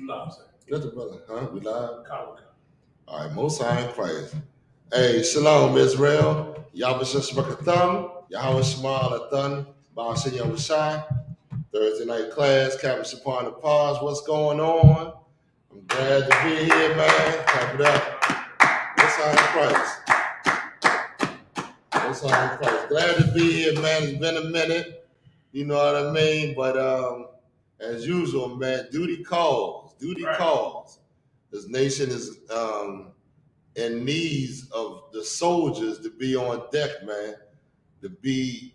Live, sir. That's the brother, huh? We live? All right, Most High in Christ. Hey, Shalom, Israel. Yahweh Yahweh Shema Alathan, Baal Shem Yahushai. Thursday night class, Captain Shapan the Pause. What's going on? I'm glad to be here, man. Clap it up. Most High in Christ. Most High in Christ. Glad to be here, man. It's been a minute. You know what I mean? But as usual, man, duty calls. Duty calls. This nation is in needs of the soldiers to be on deck, man, to be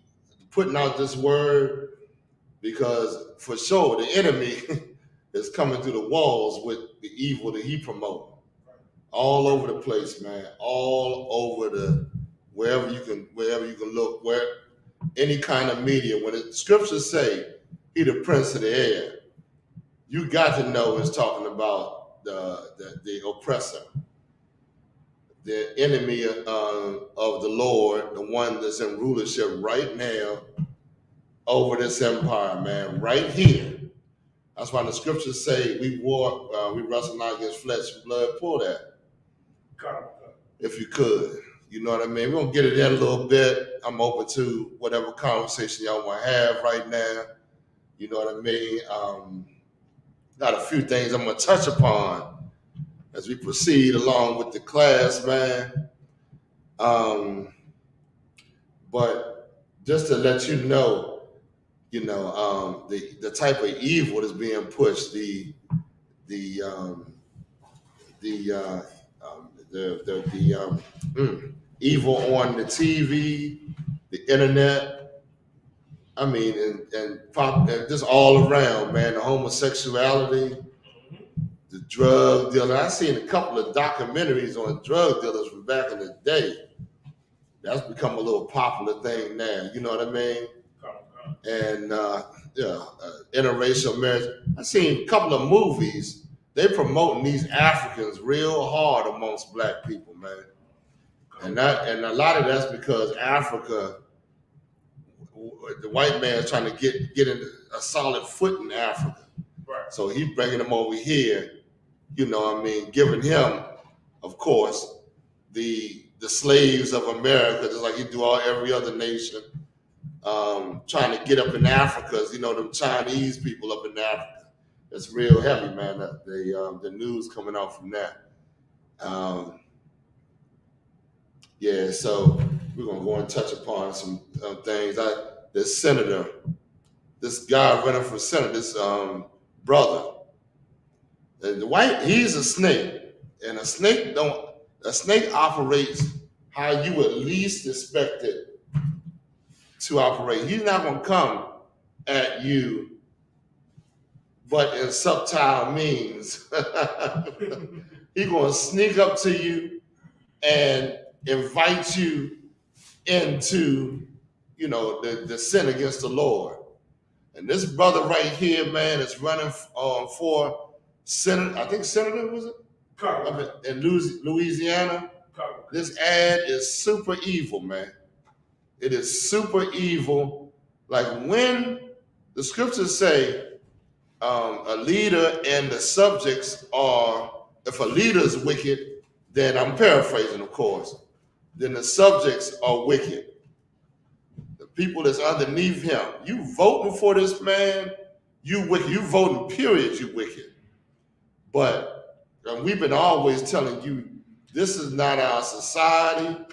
putting out this word, because for sure the enemy is coming through the walls with the evil that he promotes. All over the place, man. All over the wherever you can look, where any kind of media. When the scriptures say he the prince of the air, you got to know it's talking about the oppressor, the enemy of the Lord, the one that's in rulership right now over this empire, man, right here. That's why the scriptures say we wrestle not against flesh and blood. Pull that, if you could. You know what I mean? We're going to get it in a little bit. I'm open to whatever conversation y'all want to have right now. You know what I mean? Got a few things I'm going to touch upon as we proceed along with the class, man. But just to let you know, the type of evil that's being pushed, the evil on the TV, the internet. I mean, and just all around, man. The homosexuality, the drug dealer. I seen a couple of documentaries on drug dealers from back in the day. That's become a little popular thing now. You know what I mean? And interracial marriage. I seen a couple of movies. They promoting these Africans real hard amongst black people, man. And a lot of that's because Africa, the white man's trying to get in a solid foot in Africa. Right. So he's bringing them over here, you know what I mean, giving him, of course, the slaves of America, just like he do every other nation, trying to get up in Africa, them Chinese people up in Africa. It's real heavy, man, the news coming out from that. So we're going to go and touch upon some things. This senator, this guy running for senator, this brother, he's a snake. And a snake operates how you would least expect it to operate. He's not going to come at you, but in subtle means. He's going to sneak up to you and invite you into, the sin against the Lord. And this brother right here, man, is running for senator. I think senator, was it? In Louisiana. This ad is super evil, man. It is super evil. Like when the scriptures say a leader and the subjects if a leader is wicked, then I'm paraphrasing, of course, then the subjects are wicked. The people that's underneath him, you voting for this man, you wicked. You voting, period, you wicked. But we've been always telling you, this is not our society.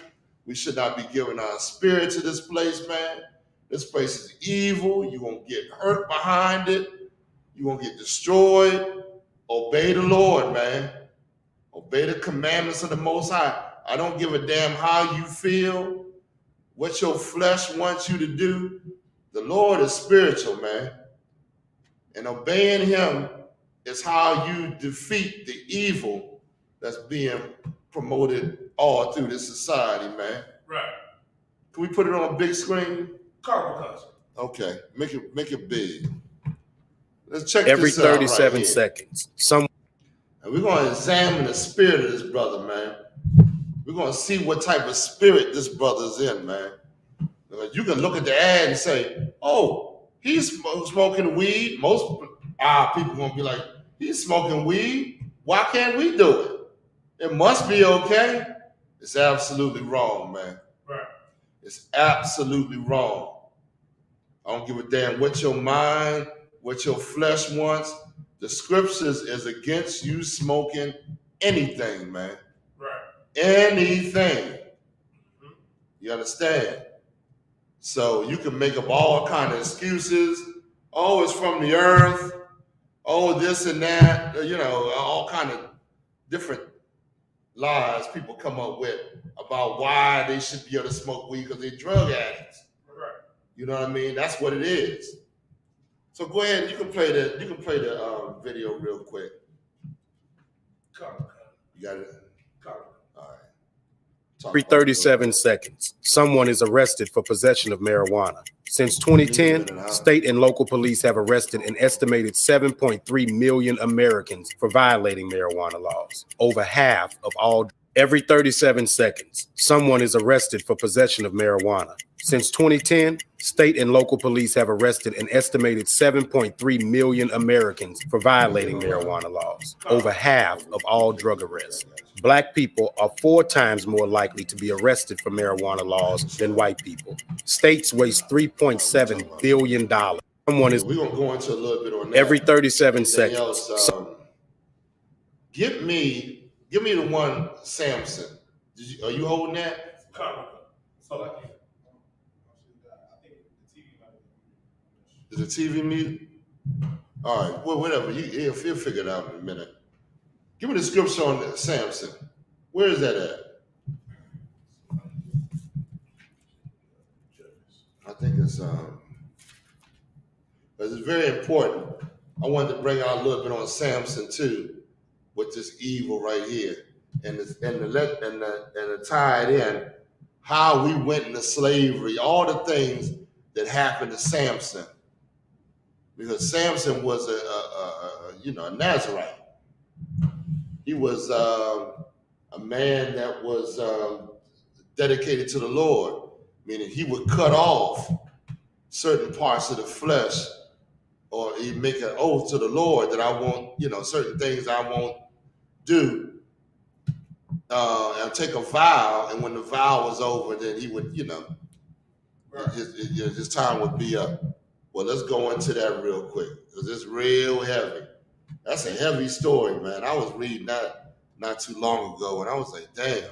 We should not be giving our spirit to this place, man. This place is evil. You're going to get hurt behind it. You're going to get destroyed. Obey the Lord, man. Obey the commandments of the Most High. I don't give a damn how you feel, what your flesh wants you to do. The Lord is spiritual, man. And obeying him is how you defeat the evil that's being promoted all through this society, man. Right. Can we put it on a big screen? Okay, make it big. Let's check every this out. Every 37 right seconds. And we're going to examine the spirit of this brother, man. We're going to see what type of spirit this brother's in, man. You can look at the ad and say, oh, he's smoking weed. Most people going to be like, He's smoking weed. Why can't we do it? It must be okay. It's absolutely wrong, man. Right. It's absolutely wrong. I don't give a damn what your mind, what your flesh wants. The scriptures is against you smoking anything, man. Right. Anything. You understand? So you can make up all kind of excuses. Oh, it's from the earth. Oh, this and that. You know, all kind of different lies people come up with about why they should be able to smoke weed because they're drug addicts. Right. You know what I mean? That's what it is. So go ahead. You can play the video real quick. You got it. All right. Every 37 seconds, someone is arrested for possession of marijuana. Since 2010, state and local police have arrested an estimated 7.3 million Americans for violating marijuana laws. Over half of all. Every 37 seconds, someone is arrested for possession of marijuana. Since 2010, state and local police have arrested an estimated 7.3 million Americans for violating marijuana laws. Over half of all drug arrests. Black people are 4 times more likely to be arrested for marijuana laws than white people. States waste $3.7 billion. Someone is. We're gonna go into a little bit on that. Every 37 seconds. Else, give me the one Samson. Are you holding that? Is the TV mute? All right. Well, whatever. You'll figure it out in a minute. Give me the scripture on Samson. Where is that at? I think it's very important. I wanted to bring out a little bit on Samson too, with this evil right here, and to tie it in how we went into slavery, all the things that happened to Samson, because Samson was a Nazarite. He was a man that was dedicated to the Lord, meaning he would cut off certain parts of the flesh, or he'd make an oath to the Lord that I won't, certain things I won't do, and take a vow, and when the vow was over, then he would, his time would be up. Well, let's go into that real quick, because it's real heavy. That's a heavy story, man. I was reading that not too long ago, and I was like, damn,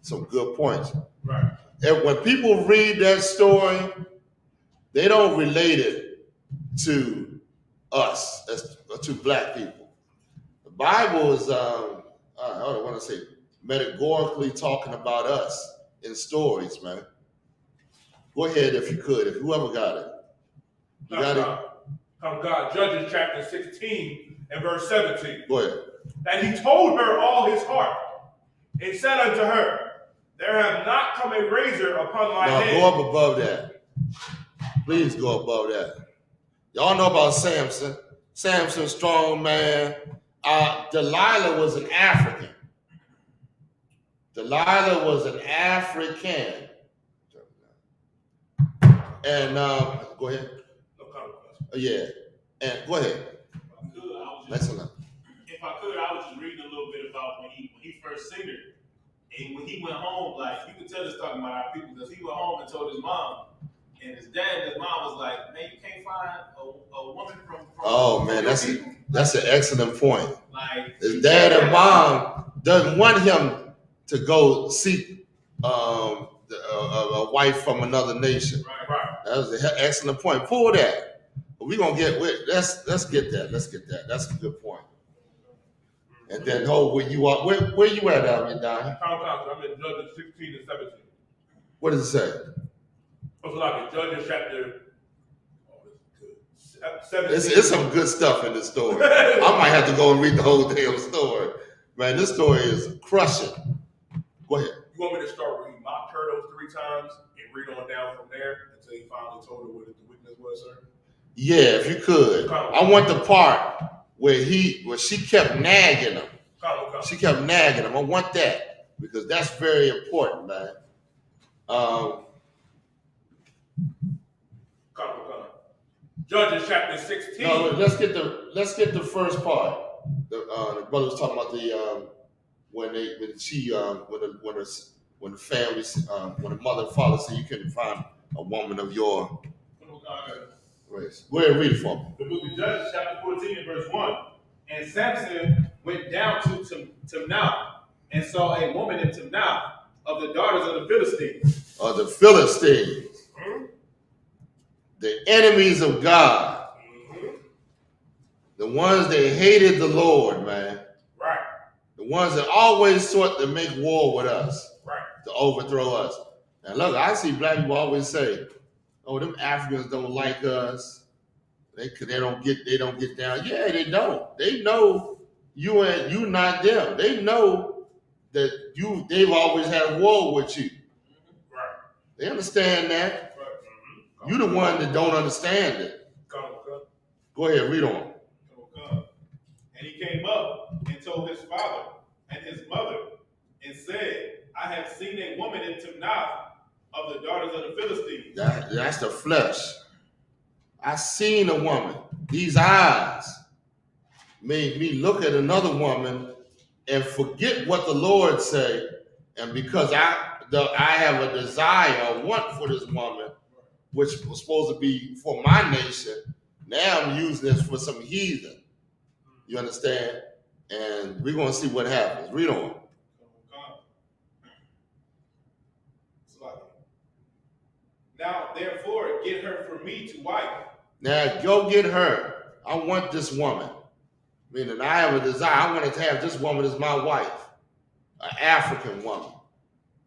some good points. Right. And when people read that story, they don't relate it to us, to black people. The Bible is, I don't want to say metaphorically talking about us in stories, man. Go ahead if you could, if whoever got it. You got it? God, Judges chapter 16 and verse 17. Go ahead. And he told her all his heart, and said unto her, there have not come a razor upon my head. Go up above that. Please go above that. Y'all know about Samson. Samson, strong man. Delilah was an African. Delilah was an African. And go ahead. Yeah. And go ahead. If I could, I was just reading a little bit about when he first seen her. And when he went home, like, you could tell it's talking about our people, because he went home and told his mom, and his dad and his mom was like, man, you can't find a woman from oh man, that's an excellent point. Like, his dad and mom doesn't want him to go seek a wife from another nation. Right. That was an excellent point. Pull that. But we're gonna let's get that. That's a good point. And then where you are, where you at, Alvin? I'm in Judges 16 and 17. What does it say? It's like in Judges chapter 17. It's some good stuff in this story. I might have to go and read the whole damn story. Man, this story is crushing. Go ahead. You want me to start where he mocked her those 3 times and read on down from there until he finally told her what the witness was, sir? Yeah, if you could. I want the part where she kept nagging him. She kept nagging him. I want that, because that's very important, man. Judges chapter 16. No, let's get the first part. The brother was talking about the when the family when the mother and father said you couldn't find a woman of your race. Go ahead and read it for me. The book of Judges chapter 14 and verse 1. And Samson went down to Timnah and saw a woman in Timnah of the daughters of the Philistines. Of the Philistines. The enemies of God. The ones that hated the Lord, man. Right. The ones that always sought to make war with us. Right. To overthrow us. And look, I see black people always say, oh, them Africans don't like us. They don't get down. Yeah, they don't. They know you not them. They know that they've always had war with you. Right. They understand that. Right. You the one that don't understand it. Come. Go ahead, read on. Come. And he came up and told his father and his mother and said, I have seen a woman in Timnah of the daughters of the Philistines. That's the flesh. I seen a woman. These eyes made me look at another woman and forget what the Lord say. And because I have a desire, a want for this woman, which was supposed to be for my nation, now I'm using this for some heathen. You understand? And we're going to see what happens. Read on. Now, therefore, get her for me to wife. Now, go get her. I want this woman. Meaning, I have a desire. I want to have this woman as my wife. An African woman.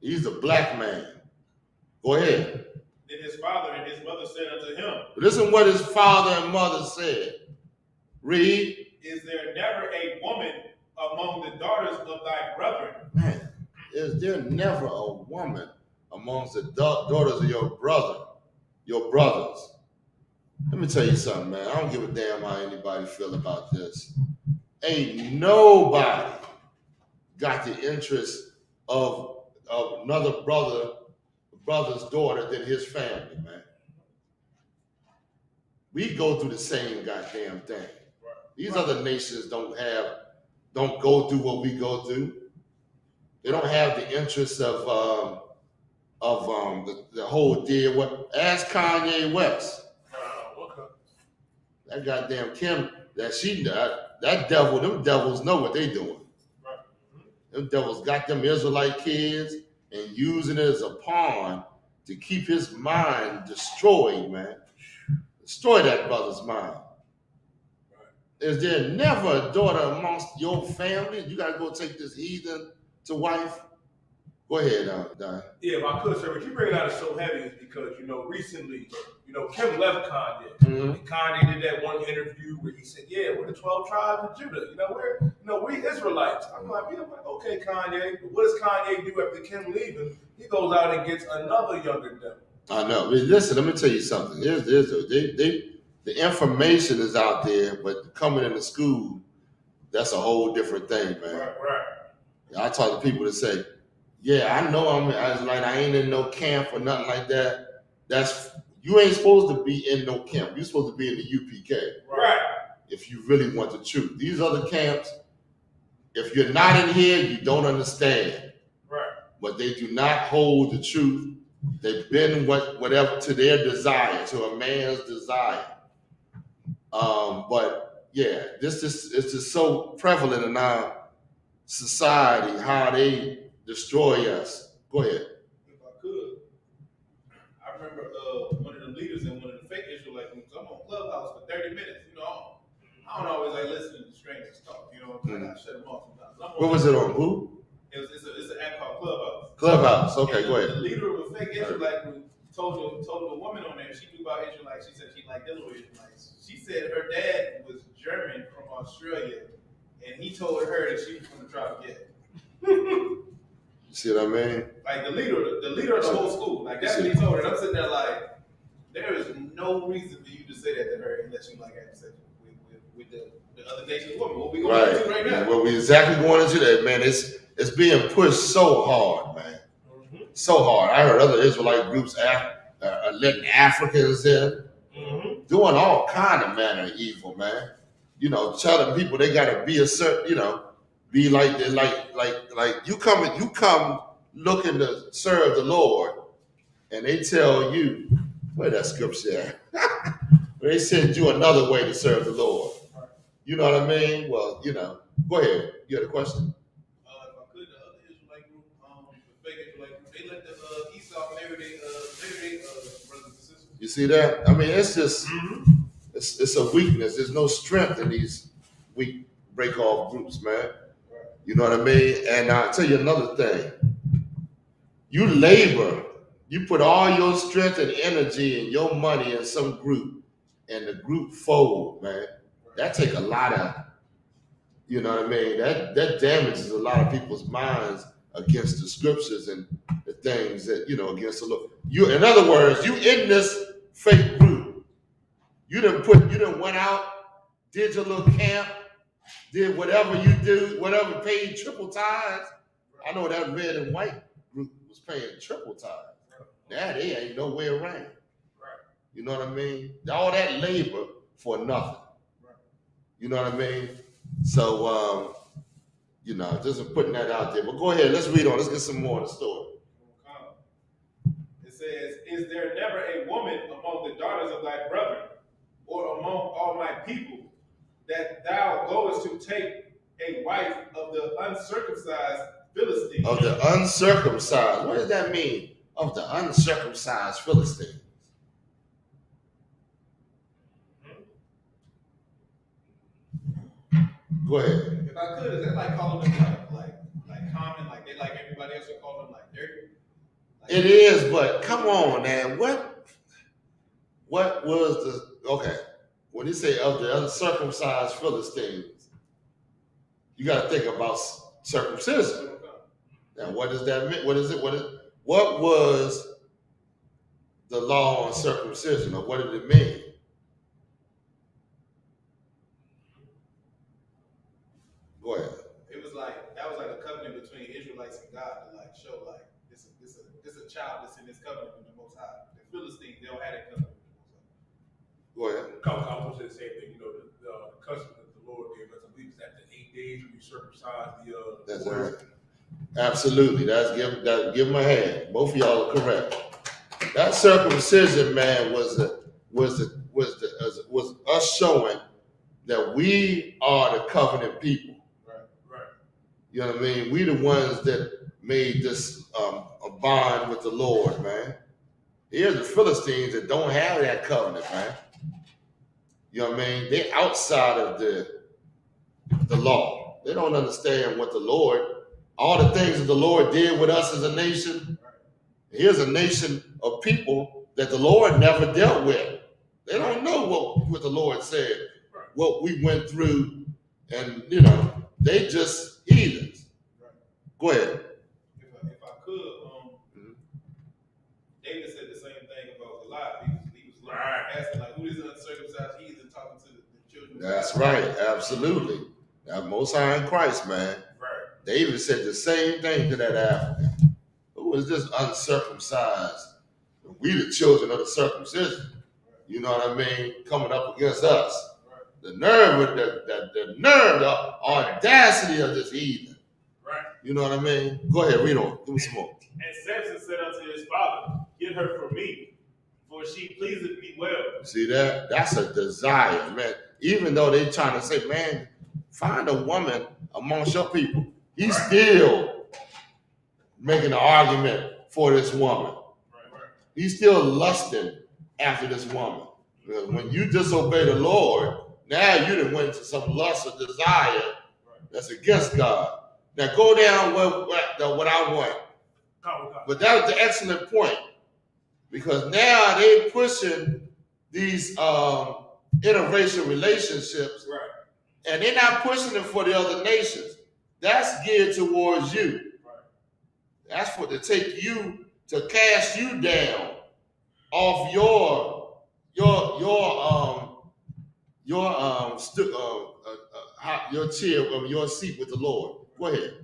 He's a black man. Go ahead. Then his father and his mother said unto him, Listen what his father and mother said. Read. Is there never a woman among the daughters of thy brethren? Man, is there never a woman amongst the daughters of your brothers? Let me tell you something, man. I don't give a damn how anybody feel about this. Ain't nobody got the interest of another brother's daughter than his family, man. We go through the same goddamn thing. These other nations don't go through what we go through. They don't have the interest of the whole deal. Ask Kanye West. That goddamn Kim, that devil, them devils know what they doing. Them devils got them Israelite kids and using it as a pawn to keep his mind destroyed, man. Destroy that brother's mind. Is there never a daughter amongst your family? You gotta go take this heathen to wife? Go ahead, Don. Yeah, if I could, sir, but you bring it out so heavy is because, recently, Kim left Kanye. Mm-hmm. And Kanye did that one interview where he said, yeah, we're the 12 tribes of Judah. We Israelites. I'm like, okay, Kanye, but what does Kanye do after Kim leaving? He goes out and gets another younger devil. I know. Listen, let me tell you something. The information is out there, but coming into school, that's a whole different thing, man. Right. I talk to people that say, yeah, I know I ain't in no camp or nothing like that. You ain't supposed to be in no camp. You're supposed to be in the UPK. Right. If you really want the truth. These other camps, if you're not in here, you don't understand. Right. But they do not hold the truth. They bend whatever to their desire, to a man's desire. But yeah, it's just so prevalent in our society how they destroy us. Go ahead. If I could, I remember one of the leaders in one of the fake Israelite groups. I'm on Clubhouse for 30 minutes. I don't always like listening to strangers talk. I gotta shut them off sometimes. What was it on? Who? It's an app called Clubhouse. Clubhouse. Okay, and go ahead. The leader of a fake Israelite group told the woman on there she knew about Israelites. She said she liked dealing with Israelites. She said her dad was German from Australia, and he told her that she was going to try to get it. See what I mean? Like the leader of the whole school. Like that's what he told her. And I'm sitting there like, there is no reason for you to say that to her unless you like having sex with the other nation's woman. What we going to do right now? Well, we exactly going into that, man. It's being pushed so hard, man. Mm-hmm. So hard. I heard other Israelite groups letting Africans in. Mm-hmm. doing all kind of manner of evil, man. You know, telling people they gotta be a certain, you know, be like the like you come looking to serve the Lord, and they tell you where that scripture at? They send you another way to serve the Lord. You know what I mean? Well, you know, go ahead. You had a question? If I could, the other Israelite group, the fake Israelite group, they let the Esau marry their brothers and sisters. You see that? I mean, it's just it's a weakness. There's no strength in these weak break off groups, man. You know what I mean? And I'll tell you another thing. You labor, you put all your strength and energy and your money in some group, and the group fold, man. That take a lot of, you know what I mean? That damages a lot of people's minds against the scriptures and the things that, you know, against the Lord. You, in other words, you in this fake group. You done went out, did your little camp, did whatever you do, whatever, paid triple tithes. I know that red and white group was paying triple tithes. Now they ain't no way around. You know what I mean? All that labor for nothing. You know what I mean? So, you know, just putting that out there. But go ahead, let's read on. Let's get some more of the story. It says, "Is there never a woman among the daughters of thy brethren, or among all my people, that thou goest to take a wife of the uncircumcised Philistine?" Of the uncircumcised. What does that mean? Of the uncircumcised Philistine. Go ahead. If I could, is that like calling them like common, like they like everybody else would call them like dirty? Like, It is, but come on, man. What was the, okay, when you say of the uncircumcised Philistines, you got to think about circumcision. Now, what does that mean? What is it? What was the law on circumcision, or what did it mean? Go ahead. it was like that was like a covenant between Israelites and God to like show like this a child that's in this covenant with the Most High. The Philistines, they don't have that covenant with the Most High. Go ahead. I was going to say the same thing. You know, the custom that the Lord gave us, I believe it's after 8 days when you circumcise the. That's right. Absolutely. Give him a hand. Both of y'all are correct. That circumcision, man, was us showing that we are the covenant people. Right. You know what I mean? We the ones that made this a bond with the Lord, man. Here's the Philistines that don't have that covenant, man. You know what I mean? They're outside of the law. They don't understand what the Lord, all the things that the Lord did with us as a nation. Here's a nation of people that the Lord never dealt with. They don't know what the Lord said, what we went through, and you know, they just heathens. Go ahead. If I could, David said the same thing about Goliath. He was like, asking like, who is uncircumcised heathen talking to the children? That's right, absolutely. That Most High in Christ, man. Right. David said the same thing to that African. Who is this uncircumcised? We the children of the circumcision. You know what I mean? Coming up against us. The nerve, the audacity of this heathen. Right. You know what I mean? Go ahead, read on. Give me some more. And Samson said unto his father, Get her from me, for she pleaseth me well. See that? That's a desire, man. Even though they trying to say, man, find a woman amongst your people. He's still making an argument for this woman. He's still lusting after this woman. Because when you disobey the Lord, now you done went into some lust or desire that's against God. Now go down what I want. But that was the excellent point. Because now they pushing these interracial relationships, and they're not pushing it for the other nations. That's geared towards you. That's for to take you, to cast you down off your chair of your seat with the Lord. Go ahead.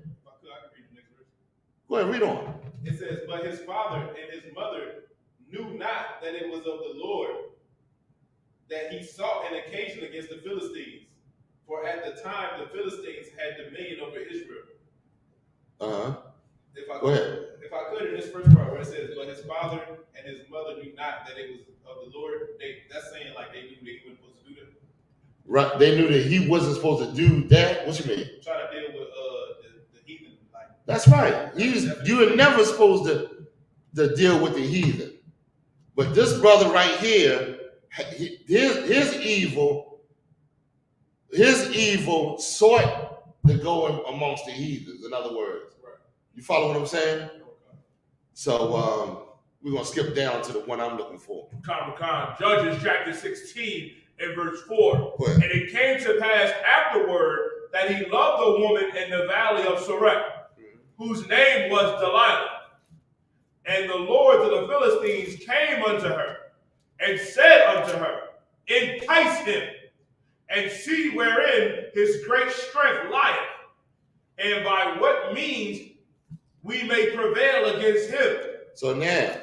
Go ahead, read on. It says, but his father and his mother knew not that it was of the Lord that he sought an occasion against the Philistines. For at the time the Philistines had dominion over Israel. If I Go ahead. If I could, in this first part where it says, but his father and his mother knew not that it was of the Lord, that's saying like they knew that he wasn't supposed to do that. Right, they knew that he wasn't supposed to do that. What you mean? Try to deal with the heathen. Like, that's right. You were never supposed to deal with the heathen. But this brother right here, his evil sought to go amongst the heathens. In other words, you follow what I'm saying? So we're gonna skip down to the one I'm looking for. Judges chapter 16 and verse 4. And it came to pass afterward that he loved a woman in the valley of Sorek, whose name was Delilah. And the lords of the Philistines came unto her and said unto her, entice him, and see wherein his great strength lieth, and by what means we may prevail against him. So now,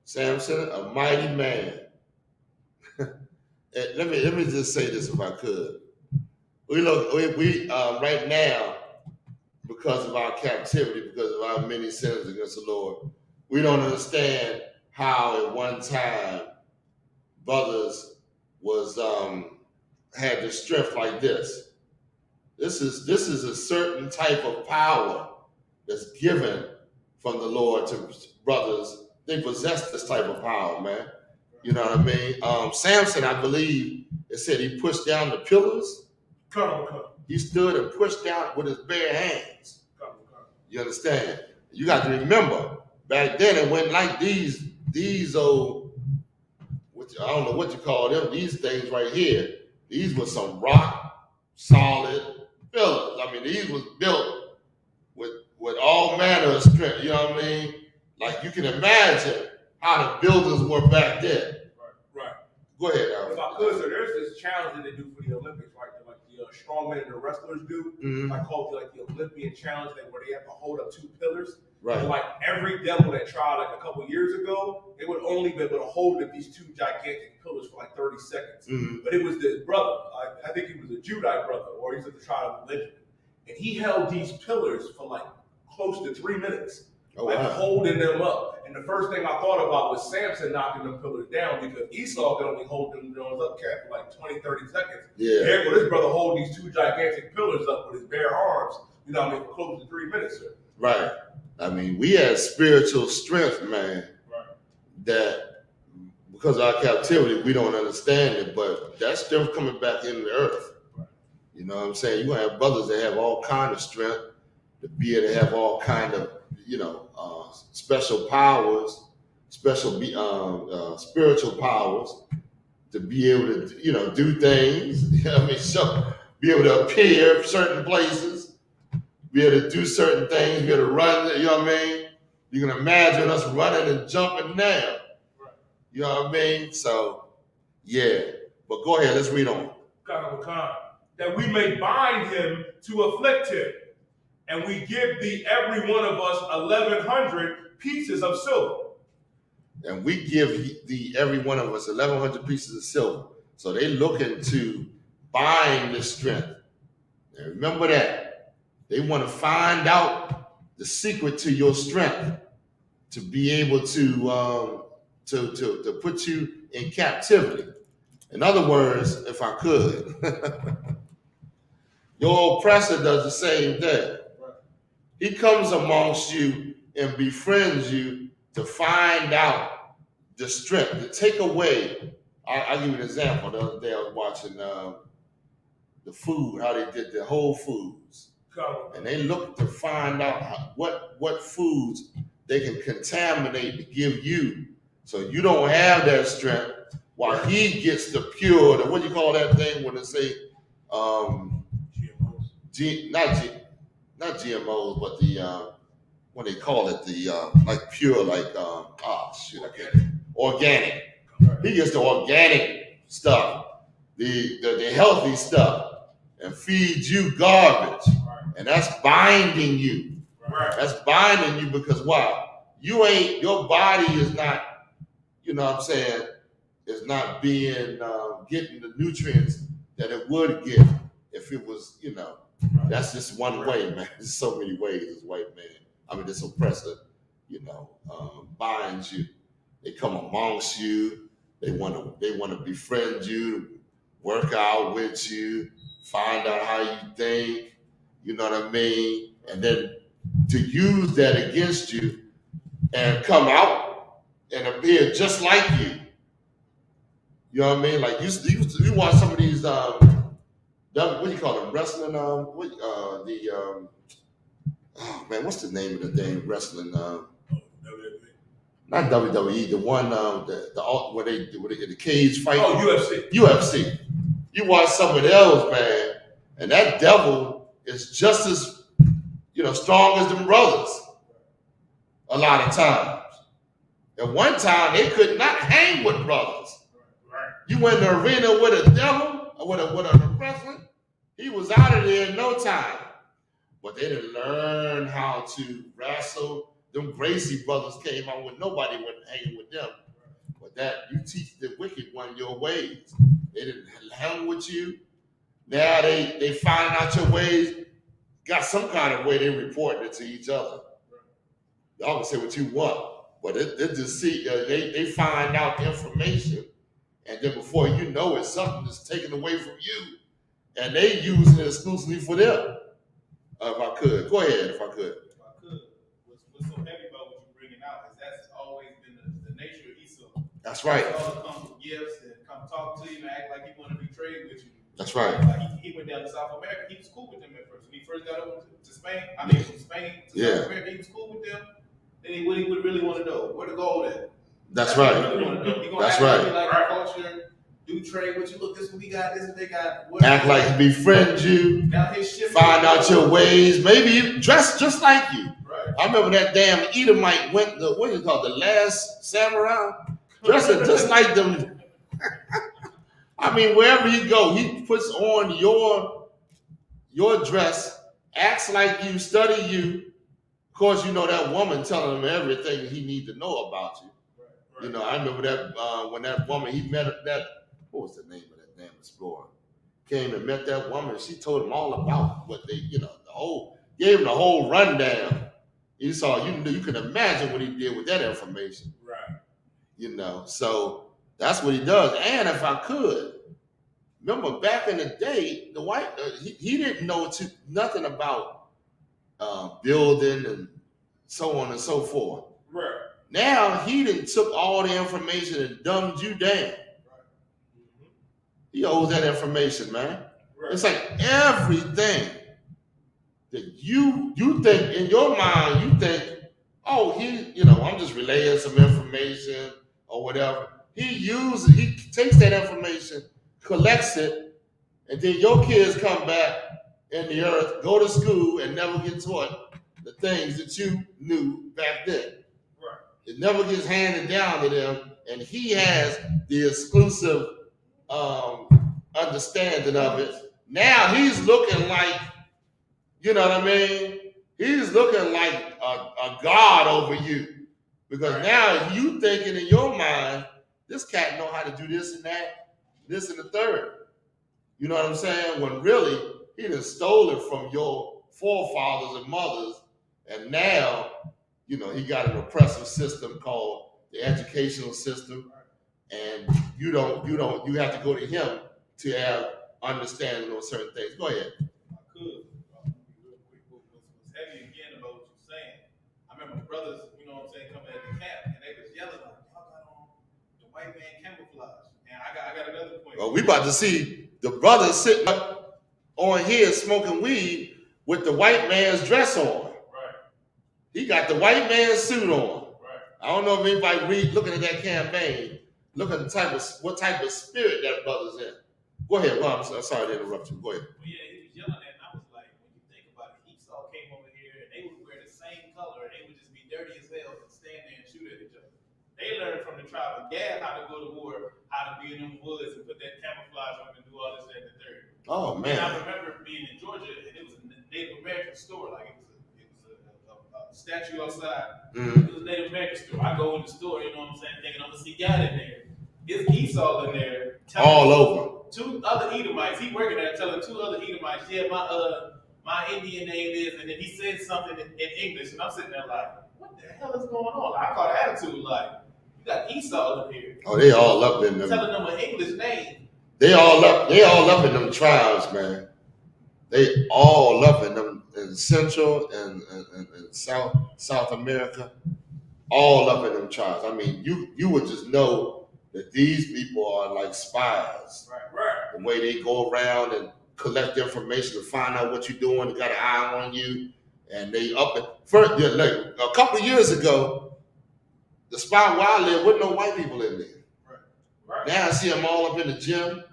Samson, a mighty man. Let me just say this if I could. We right now, because of our captivity, because of our many sins against the Lord, we don't understand how at one time brothers had the strength like this. This is a certain type of power that's given from the Lord to brothers. They possess this type of power, man. You know what I mean? Samson, I believe, it said he pushed down the pillars. He stood and pushed down with his bare hands. You understand? You got to remember, back then it wasn't like these old, I don't know what you call them, these things right here. These were some rock solid pillars. I mean, these was built with all manner of strength. You know what I mean? Like you can imagine how the buildings were back then. Right. Go ahead, Aaron. If I could, so there's this challenge that they do for the Olympics, right? Like the strongmen and the wrestlers do. Mm-hmm. I call it like the Olympian challenge, where they have to hold up 2 pillars. Right. And like every devil that tried like a couple years ago, they would only be able to hold up these 2 gigantic pillars for like 30 seconds. Mm-hmm. But it was this brother, I think he was a Judite brother, or he's of the tribe of Benjamin. And he held these pillars for like close to 3 minutes. Holding them up. And the first thing I thought about was Samson knocking them pillars down, because Esau could only hold them up for like 20, 30 seconds. Yeah. Here, well, this brother hold these 2 gigantic pillars up with his bare arms, you know what I mean, for close to 3 minutes, sir. Right. I mean, we had spiritual strength, man. Right. That because of our captivity, we don't understand it, but that strength coming back into the earth. Right. You know what I'm saying? You're gonna have brothers that have all kind of strength, to be able to have all kind of, special powers, spiritual powers, to be able to, do things. You know what I mean? So be able to appear in certain places, be able to do certain things, be able to run. You know what I mean? You can imagine us running and jumping now. Right. You know what I mean? So, yeah. But go ahead, let's read on. That we may bind him to afflict him, and we give thee every one of us 1,100 pieces of silver. And we give thee every one of us 1,100 pieces of silver. So they looking to bind the strength. And remember that. They want to find out the secret to your strength, to be able to put you in captivity. In other words, if I could, your oppressor does the same thing. He comes amongst you and befriends you to find out the strength, to take away. I'll give you an example. The other day I was watching the food, how they did the Whole Foods. And they look to find out what foods they can contaminate to give you, so you don't have that strength, while he gets the pure, what do you call that thing when they say GMOs? Not GMOs, but the what they call it, the like pure, like organic. He gets the organic stuff, the healthy stuff, and feeds you garbage, and that's binding you. That's binding you because why? Your body is not, you know what I'm saying, is not being getting the nutrients that it would get if it was, that's just one way, man. There's so many ways this white man, this oppressor, binds you. They come amongst you. They want to befriend you, work out with you, find out how you think. You know what I mean? And then to use that against you and come out and appear just like you. You know what I mean? Like you watch some of these what do you call them? Wrestling oh man, what's the name of the thing? Wrestling not WWE, the one where they the cage fight. Oh, UFC. UFC. You watch some of those, man, and that devil is just as strong as them brothers. A lot of times. At one time, they could not hang with brothers. You went in the arena with a devil or with a wrestler, he was out of there in no time. But they didn't learn how to wrestle. Them Gracie brothers came out when nobody went hanging with them. But that you teach the wicked one your ways. They didn't hang with you. Now they find out your ways. Got some kind of way they reporting it to each other. Y'all can say what you want, but they just see they find out information, and then before you know it, something is taken away from you, and they using it exclusively for them. If I could, go ahead. If I could. What's so heavy about what you're bringing out is that's always been the nature of I.S.U.P. That's right. They all come with gifts and come talk to you and act like he want to be trade with you. That's right. Like he went down to South America. He was cool with them at first. When he first got over to Spain, from Spain to South America, he was cool with them. Then he would really want to know where the gold at. That's right. That's right. Like our culture, do trade what you look. This what we got. This what they got. Act like befriend you. Find out your ways. Maybe you dress just like you. Right. I remember that damn Edomite went what is it called, the Last Samurai, dressing just like them. Wherever he go, he puts on your dress, acts like you, study you. Of course, that woman telling him everything he need to know about you. Right. I remember that when that woman, he met what was the name of that damn explorer? Came and met that woman. She told him all about what they, gave him the whole rundown. He saw, you can imagine what he did with that information. Right. So that's what he does. And if I could, remember back in the day, the white, he didn't know nothing about building and so on and so forth. Right. Now he done took all the information and dumbed you down. Right. He owes that information, man. Right. It's like everything that you think in your mind, you think, oh, I'm just relaying some information or whatever. He takes that information, collects it, and then your kids come back in the earth, go to school, and never get taught the things that you knew back then. Right. It never gets handed down to them, and he has the exclusive understanding of it. Now he's looking like, you know what I mean? He's looking like a god over you. Because now you thinking in your mind, this cat know how to do this and that, this and the third. You know what I'm saying? When really, he done stole it from your forefathers and mothers, and now, he got an oppressive system called the educational system, and you have to go to him to have understanding on certain things. Go ahead. I could. Real quick, what's heavy again about what you're saying. I remember the brothers, coming at the camp, and they was yelling like, y'all got on the white man camouflage. And I got another point. Well, we about to see the brothers sitting up on here smoking weed with the white man's dress on. Right. He got the white man's suit on. Right. I don't know if anybody looking at that campaign, look at what type of spirit that brother's in. Go ahead. Well, I'm sorry to interrupt you. Go ahead. Well, yeah, he was yelling at, and I was like, when you think about it, Esau came over here, and they would wear the same color, and they would just be dirty as hell and stand there and shoot at each other. They learned from the tribe of Gad how to go to war, how to be in them woods and put that camouflage on and do all this and the third. Oh man! And I remember being in Georgia, and it was a Native American store. Like it was a statue outside. Mm-hmm. It was a Native American store. I go in the store, you know what I'm saying, thinking I'm gonna see God in there. It's Esau in there. All over. Two other Edomites. He working there telling two other Edomites, yeah, my Indian name is, and then he said something in English, and I'm sitting there like, what the hell is going on? I caught attitude like, you got Esau in here. Oh, they all up in them. Telling them an English name. They all up in them tribes, man. They all up in them in Central and South America. All up in them tribes. I mean, you would just know that these people are like spies. Right. The way they go around and collect information to find out what you're doing, they got an eye on you, and they up it. First, yeah, like a couple of years ago, the spot where I live, wasn't no white people in there. Right. Now I see them all up in the gym.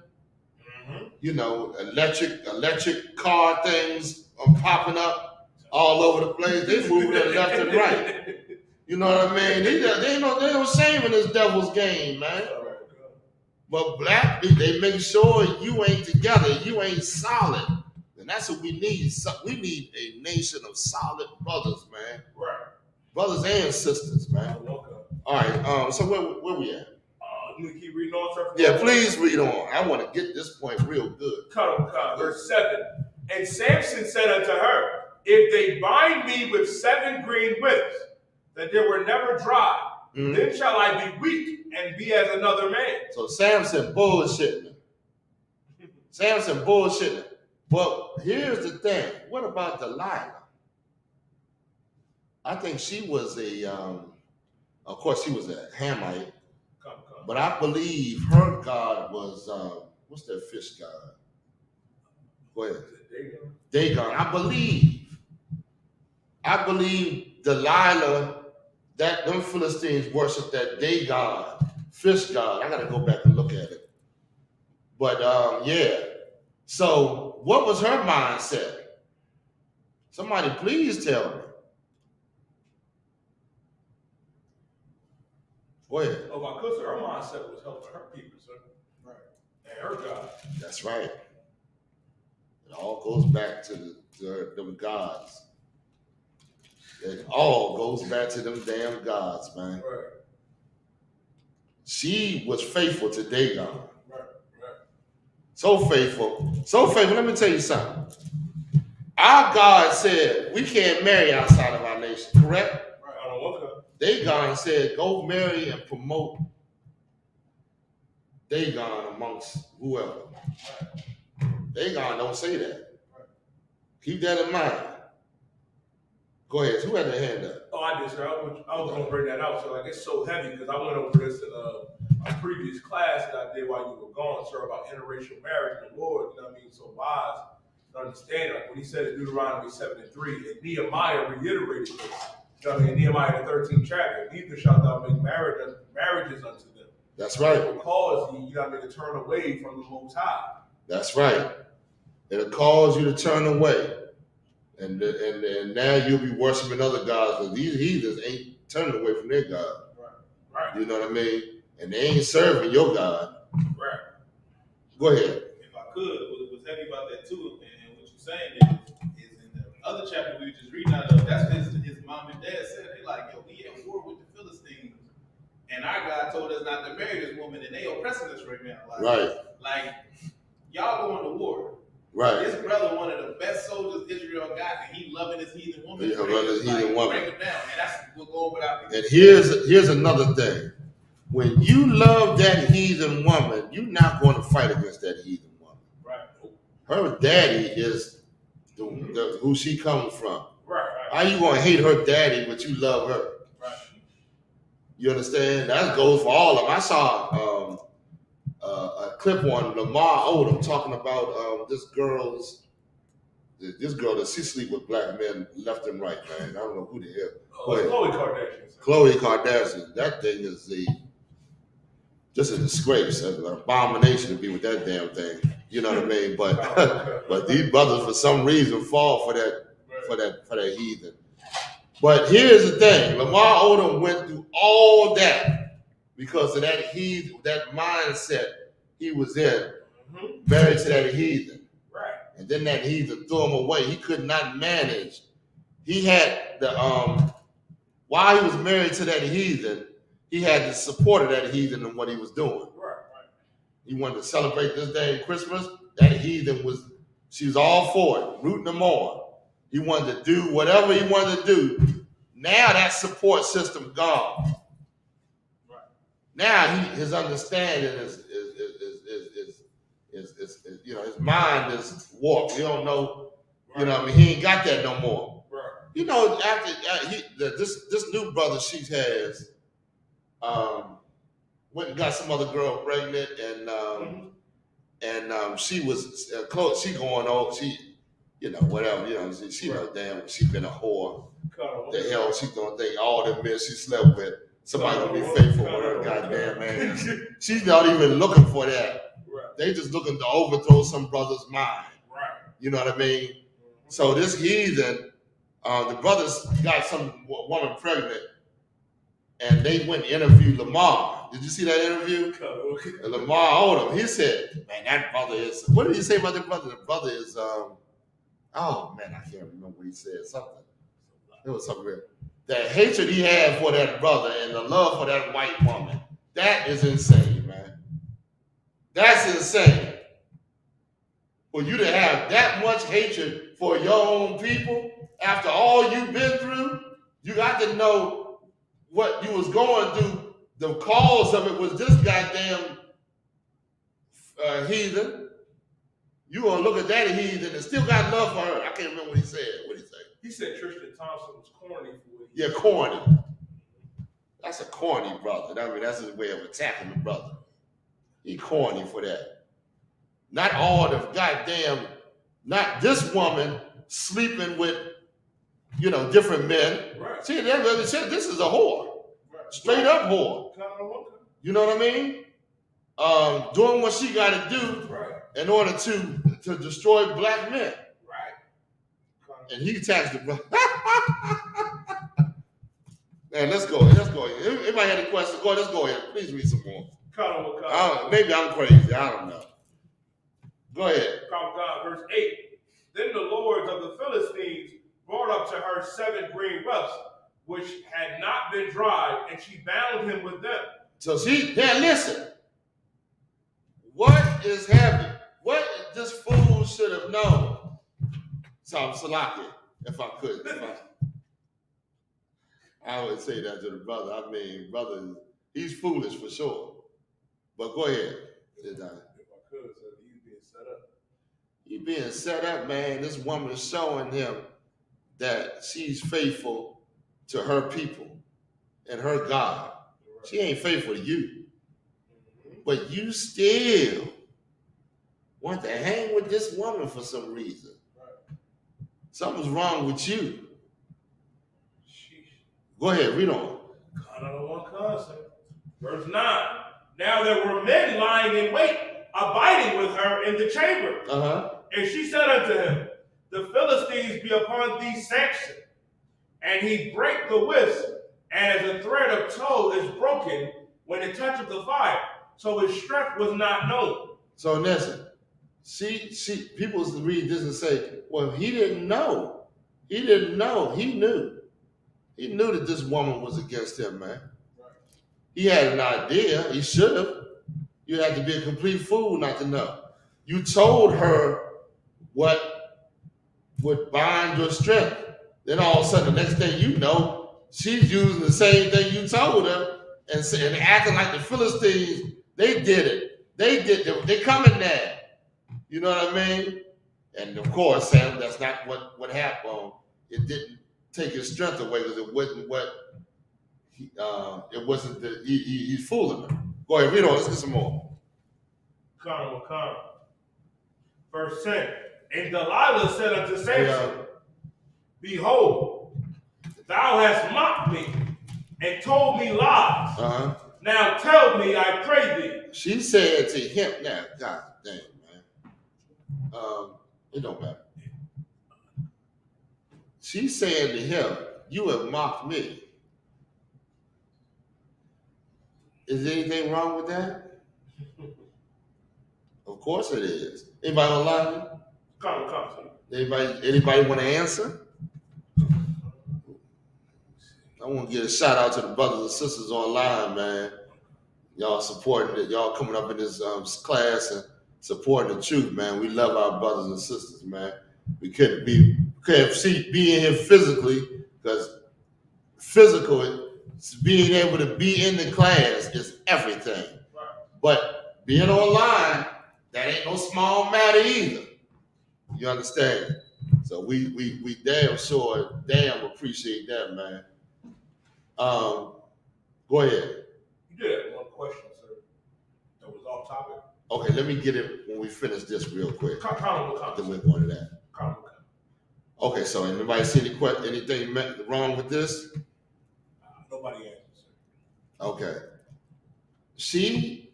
You know, electric car things are popping up all over the place. They moving left and right. You know what I mean? They no shame in this devil's game, man. But black people, they make sure you ain't together, you ain't solid. And that's what we need. We need a nation of solid brothers, man. Right. Brothers and sisters, man. All right, so where we at? You can keep reading on, sir? Yeah, please read on. I want to get this point real good. Verse 7. And Samson said unto her, if they bind me with 7 green whips, that they were never dry, then shall I be weak and be as another man. So Samson bullshitting. Samson bullshitting. But here's the thing. What about Delilah? I think she was of course she was a Hamite. But I believe her God was, what's that fish god? Go ahead. Dagon. I believe Delilah, that them Philistines worship that Dagon, fish god. I got to go back and look at it. But yeah. So what was her mindset? Somebody please tell me. Go ahead. Oh, my cousin, her mindset was helping her people, sir. Right. And her God. That's right. It all goes back to them gods. It all goes back to them damn gods, man. Right. She was faithful to Dagon. Right. So faithful. Let me tell you something. Our God said we can't marry outside of our nation, correct? Right. I don't want to. Dagon said, go marry and promote Dagon amongst whoever. Dagon don't say that. Keep that in mind. Go ahead. Who had their hand up? Oh, I did, sir. I was going to bring that out. So, like, it's so heavy because I went over this in a previous class that I did while you were gone, sir, about interracial marriage and the Lord. You know what I mean? So wise to understand, like, when he said in Deuteronomy 7:3, and Nehemiah reiterated this. You know what I mean? Nehemiah the 13th chapter. Neither shalt thou make marriages unto them. That's right. It will cause you, you know what I mean, to turn away from the Most High. That's right. It'll cause you to turn away. And now you'll be worshiping other gods because these heathens ain't turning away from their God. Right. You know what I mean? And they ain't serving your God. Right. Go ahead. If I could, what was heavy about that too, and what you're saying is in the other chapter we were just reading out of, that's what his mom and dad said. They like, yo, we at war with the Philistines, and our God told us not to marry this woman, and they oppressing us right now. Like y'all going to war. Right. His brother, one of the best soldiers Israel got, and he loving his heathen woman. Yeah, loving his heathen woman. Break him down, and that's what go over our people. And here's another thing. When you love that heathen woman, you're not going to fight against that heathen woman. Right. Her daddy is who she comes from. Right. How you going to hate her daddy, but you love her? Right. You understand? That goes for all of them. I saw a clip on Lamar Odom talking about this girl that she sleep with black men left and right, man. I don't know who the hell. Khloe Kardashian. Khloe Kardashian. That thing is just a disgrace, an abomination to be with that damn thing. You know what I mean? But these brothers for some reason fall for that heathen. But here's the thing: Lamar Odom went through all that because of that heathen, that mindset he was in, married to that heathen. Right. And then that heathen threw him away. He could not manage. He had while he was married to that heathen, he had the support of that heathen in what he was doing. Right. He wanted to celebrate this day Christmas. That heathen she was all for it, rooting him on. He wanted to do whatever he wanted to do. Now that support system gone. Right. Now his understanding is his mind is warped. He don't know, Right. What I mean? He ain't got that no more. Right. After this new brother she has, went and got some other girl pregnant, and she was close. She going on. She, whatever. She know damn. She been a whore. The hell she gonna think all them men she slept with. Somebody gonna be faithful with her. Goddamn man. She's not even looking for that. Right. They just looking to overthrow some brother's mind. Right. You know what I mean? So this heathen, the brothers got some woman pregnant, and they went and interviewed Lamar. Did you see that interview? And Lamar told him. He said, "Man, that brother is." What did he say about the brother? The brother is. Oh man, I can't remember what he said. Something. It was something real. The hatred he had for that brother and the love for that white woman. That is insane, man. That's insane. For you to have that much hatred for your own people after all you've been through, you got to know what you was going through. The cause of it was this goddamn heathen. You gonna look at that heathen and still got love for her. I can't remember what he said. What did he say? He said Tristan Thompson was corny for what he Yeah, corny. That's a corny brother. I mean, that's his way of attacking the brother. He corny for that. Not all the goddamn, not this woman sleeping with, different men. Right. See, this is a whore. Right. Straight up whore. Right. You know what I mean? Doing what she got to do in order to destroy black men. Right. And he attacks the brother. Man, let's go. Everybody had a question? Let's go ahead. Please read some more. Maybe I'm crazy. I don't know. Go ahead. Verse 8. Then the lords of the Philistines brought up to her 7 green ruffs, which had not been dried, and she bound him with them. So listen. What is happening? What this fool should have known. So I'm Salaki, if I could. I would say that to the brother. I mean, brother, he's foolish for sure. But go ahead. If I could, so he's being set up. He's being set up, man. This woman is showing him that she's faithful to her people and her God. Right. She ain't faithful to you. Mm-hmm. But you still want to hang with this woman for some reason. Right. Something's wrong with you. Go ahead, read on. Verse 9. Now there were men lying in wait, abiding with her in the chamber. And she said unto him, the Philistines be upon thee sanctioned. And he brake the wisp, and as a thread of tow is broken when it toucheth the fire. So his strength was not known. So listen, people read this and say, well, he didn't know. He didn't know. He knew. He knew that this woman was against him, man. Right. He had an idea. He should have. You had to be a complete fool not to know. You told her what would bind your strength. Then all of a sudden, the next thing you know, she's using the same thing you told her and acting like the Philistines, they did it. They coming there. You know what I mean? And of course, Sam, that's not what happened. It didn't take his strength away because it wasn't he's fooling her. Go ahead, read on. Let's get some more. Verse 10. And Delilah said unto Samson, behold, thou hast mocked me and told me lies. Now tell me, I pray thee. She said to him, now, God damn, man. It don't matter. She said to him, you have mocked me. Is there anything wrong with that? Of course it is. Anybody online? Anybody want to answer? I want to give a shout out to the brothers and sisters online, man. y'all supporting it. Y'all coming up in this class and supporting the truth, man. We love our brothers and sisters, man. We couldn't be in here physically because being able to be in the class is everything. But being online, that ain't no small matter either. You understand? So we damn sure, appreciate that, man. Go ahead. You did have one question, sir. That was off topic. Okay, let me get it when we finish this real quick. Then we're going to that. Okay, so anybody see anything wrong with this? Nobody answered, sir. Okay. She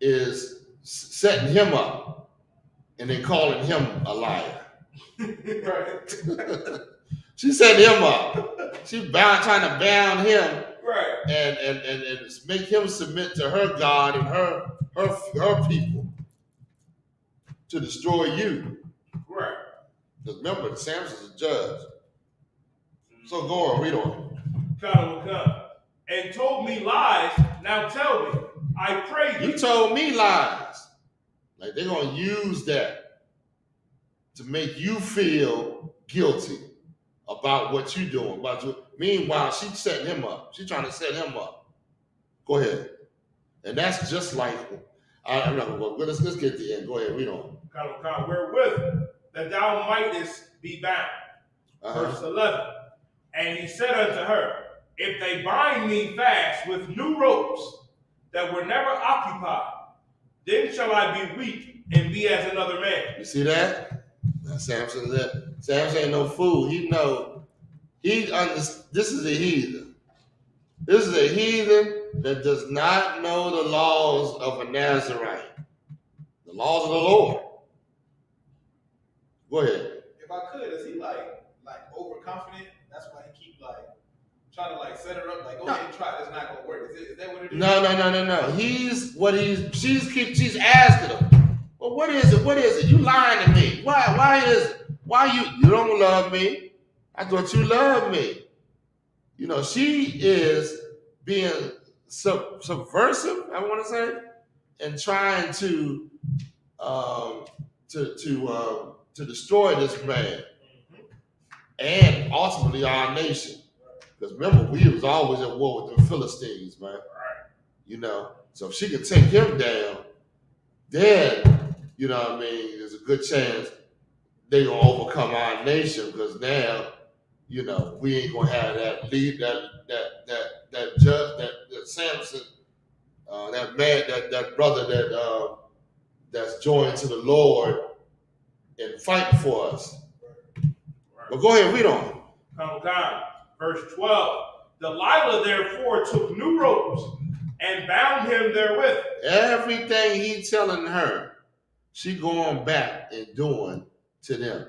is setting him up and then calling him a liar. Right. She's setting him up. She's trying to bound him. Right. And make him submit to her God and her people to destroy you. Right. Because remember, Samson's a judge. So go on, read on. And told me lies. Now tell me, I pray you. You told me lies. Like they're gonna use that to make you feel guilty about what you're doing. Meanwhile, she's setting him up. She's trying to set him up. Go ahead. And that's just like, I'm not gonna go. Let's get to the end. Go ahead, read on. Wherewith that thou mightest be bound. Verse 11. And he said unto her, if they bind me fast with new ropes that were never occupied, then shall I be weak and be as another man. You see that? Samson ain't no fool. This is a heathen. This is a heathen that does not know the laws of a Nazarite. The laws of the Lord. Go ahead. If I could, is he like overconfident? That's why he keep trying to set her up. Go ahead and try. It's not gonna work. Is that what it is? No. She's asking him. Well, what is it? What is it? You lying to me? Why is it? Why you don't love me? I thought you loved me. She is being subversive, I want to say, and trying to destroy this man and ultimately our nation. Because remember, we was always at war with the Philistines, man. So if she could take him down, then there's a good chance they're gonna overcome our nation. Because now, we ain't gonna have that lead, that judge, that Samson, that man, that brother that's joined to the Lord and fighting for us. But go ahead, read on. Verse 12. Delilah therefore took new ropes and bound him therewith. Everything he telling her, she going back and doing to them.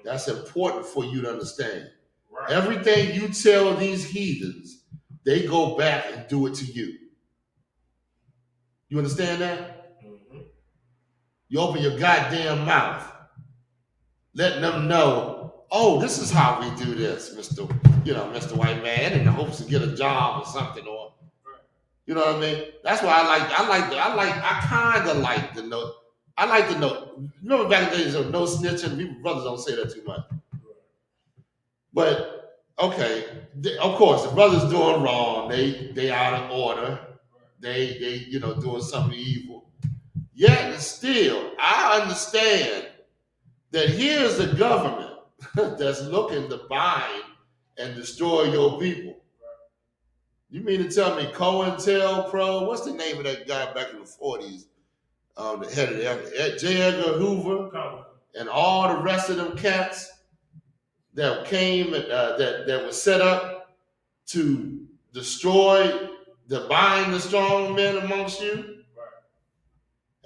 That's important for you to understand. Right. Everything you tell these heathens, they go back and do it to you. You understand that? Mm-hmm. You open your goddamn mouth, letting them know, oh, this is how we do this, Mr. White Man, in the hopes to get a job or something, or you know what I mean? That's why I kind of like to know. I like to know. Remember back in the days of no snitching? People, brothers don't say that too much. But okay, of course, the brothers doing wrong. They out of order. They doing something evil. Yet still, I understand that here's the government that's looking to bind and destroy your people. You mean to tell me COINTELPRO, what's the name of that guy back in the 40s? The head of the J. Edgar Hoover and all the rest of them cats that came that was set up to destroy, to bind the strong men amongst you.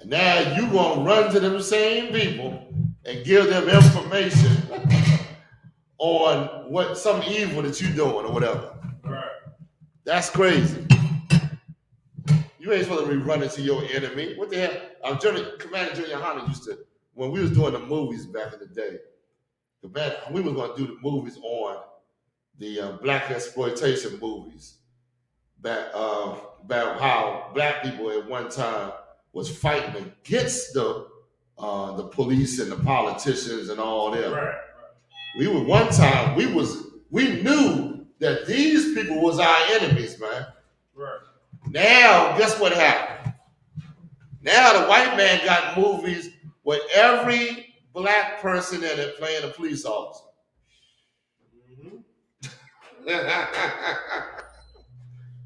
And now you gonna run to them same people and give them information on what some evil that you doing or whatever. Right. That's crazy. You ain't supposed to be running to your enemy. What the hell? Commander GEN.YAHANNA used to, when we was doing the movies back in the day, we was gonna do the movies on the black exploitation movies. about how black people at one time was fighting against the police and the politicians and all them. Right. We were one time we knew that these people was our enemies, man. Right. Now, guess what happened? Now the white man got movies with every black person in it playing a police officer.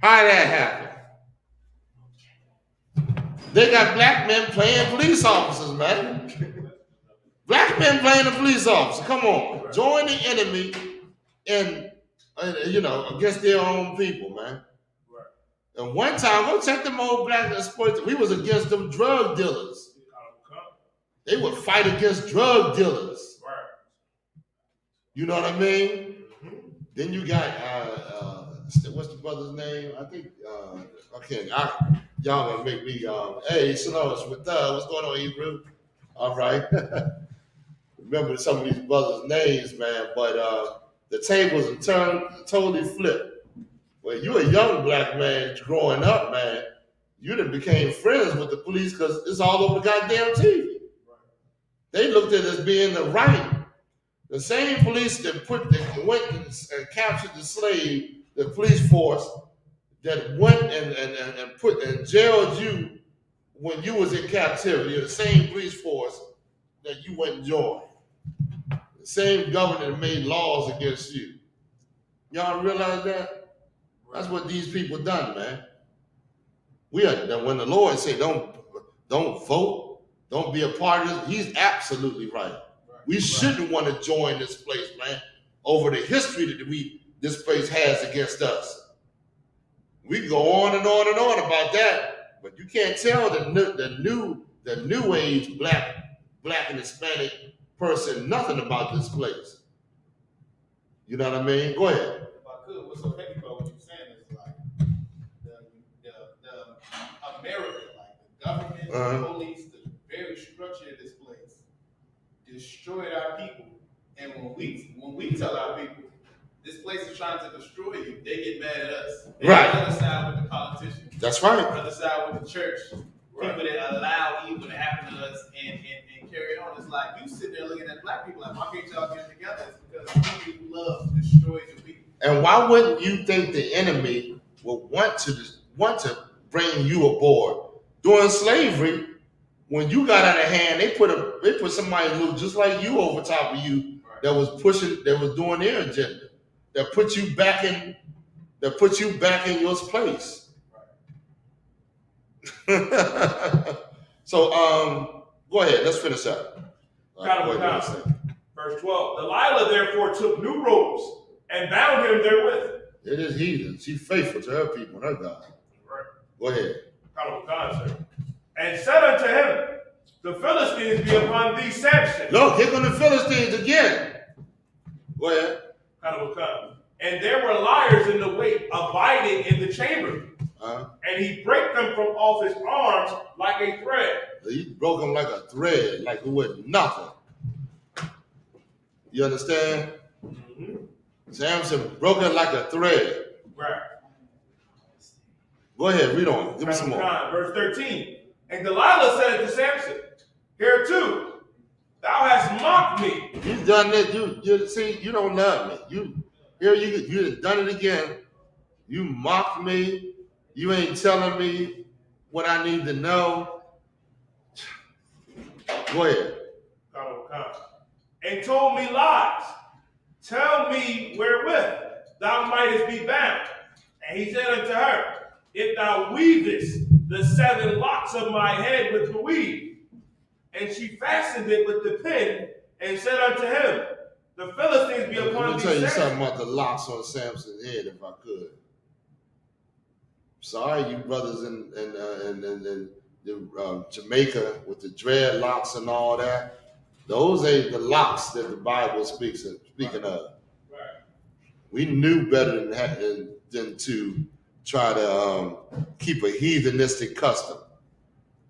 How that happen? They got black men playing police officers, man. Black men playing the police officer. Come on, join the enemy in, against their own people, man. And one time, go check them old black sports. We was against them drug dealers. They would fight against drug dealers. You know what I mean? Then you got what's the brother's name? I think y'all gonna make me hey, Sonos, what's going on, Hebrew? All right. Remember some of these brothers' names, man, but the tables are turned totally flipped. When you a young black man growing up, man, you done became friends with the police because it's all over goddamn TV. They looked at it as being the right. The same police that went and captured the slave, the police force that went and jailed you when you was in captivity, the same police force that you went and joined. The same government that made laws against you. Y'all realize that? That's what these people done, man. When the Lord say don't vote, don't be a part of this, he's absolutely right. We shouldn't want to join this place, man, over the history that this place has against us. We go on and on and on about that, but you can't tell the new age black and Hispanic person nothing about this place. You know what I mean? Go ahead. If I could, what's so heavy about what you're saying is like the America, like the government, the police, the very structure of this place destroyed our people. And when we tell our people this place is trying to destroy you, they get mad at us. They right. On the other side with the politicians. That's right. On the other side with the church. Right. People that allow evil to happen to us and carry on. It's like you sitting there looking at black people like, why can't y'all get together? It's because people love destroys your people. And why wouldn't you think the enemy would want to bring you aboard? During slavery, when you got out of hand, they put somebody who looked just like you over top of you that was doing their agenda, that put you back in your place. So go ahead, let's finish up. Verse 12. Delilah therefore took new ropes and bound him therewith. It is heathen. She's faithful to her people and her God. Right. Go ahead. And said unto him, the Philistines be upon thee, Samson. Look, here come the Philistines again. Go ahead. And there were liars in the wait, abiding in the chamber. And he brake them from off his arms like a thread. He broke them like a thread, like it was nothing. You understand? Mm-hmm. Samson broke it like a thread. Right. Go ahead, read on. Give me some more. Verse 13. And Delilah said to Samson, here too, thou hast mocked me. You've done it. You see, you don't love me. You done it again. You mocked me. You ain't telling me what I need to know. Go ahead. And told me lies. Tell me wherewith thou mightest be bound. And he said unto her, if thou weavest the 7 locks of my head with the weave. And she fastened it with the pin and said unto him, the Philistines be upon thee. Let me tell you something about the locks on Samson's head, if I could. Sorry, you brothers in Jamaica with the dreadlocks and all that. Those ain't the locks that the Bible speaking of. Right. We knew better than to try to keep a heathenistic custom.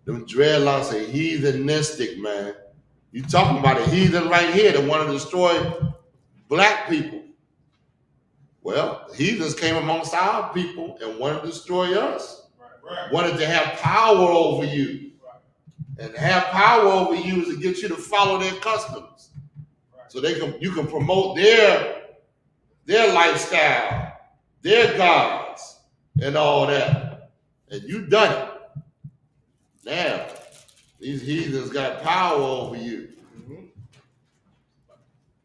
Them dreadlocks are heathenistic, man. You talking about a heathen right here that want to destroy black people. Well, the heathens came amongst our people and wanted to destroy us. Right. Wanted to have power over you. And to have power over you is to get you to follow their customs. So you can promote their lifestyle, their gods, and all that. And you done it. Now, these heathens got power over you.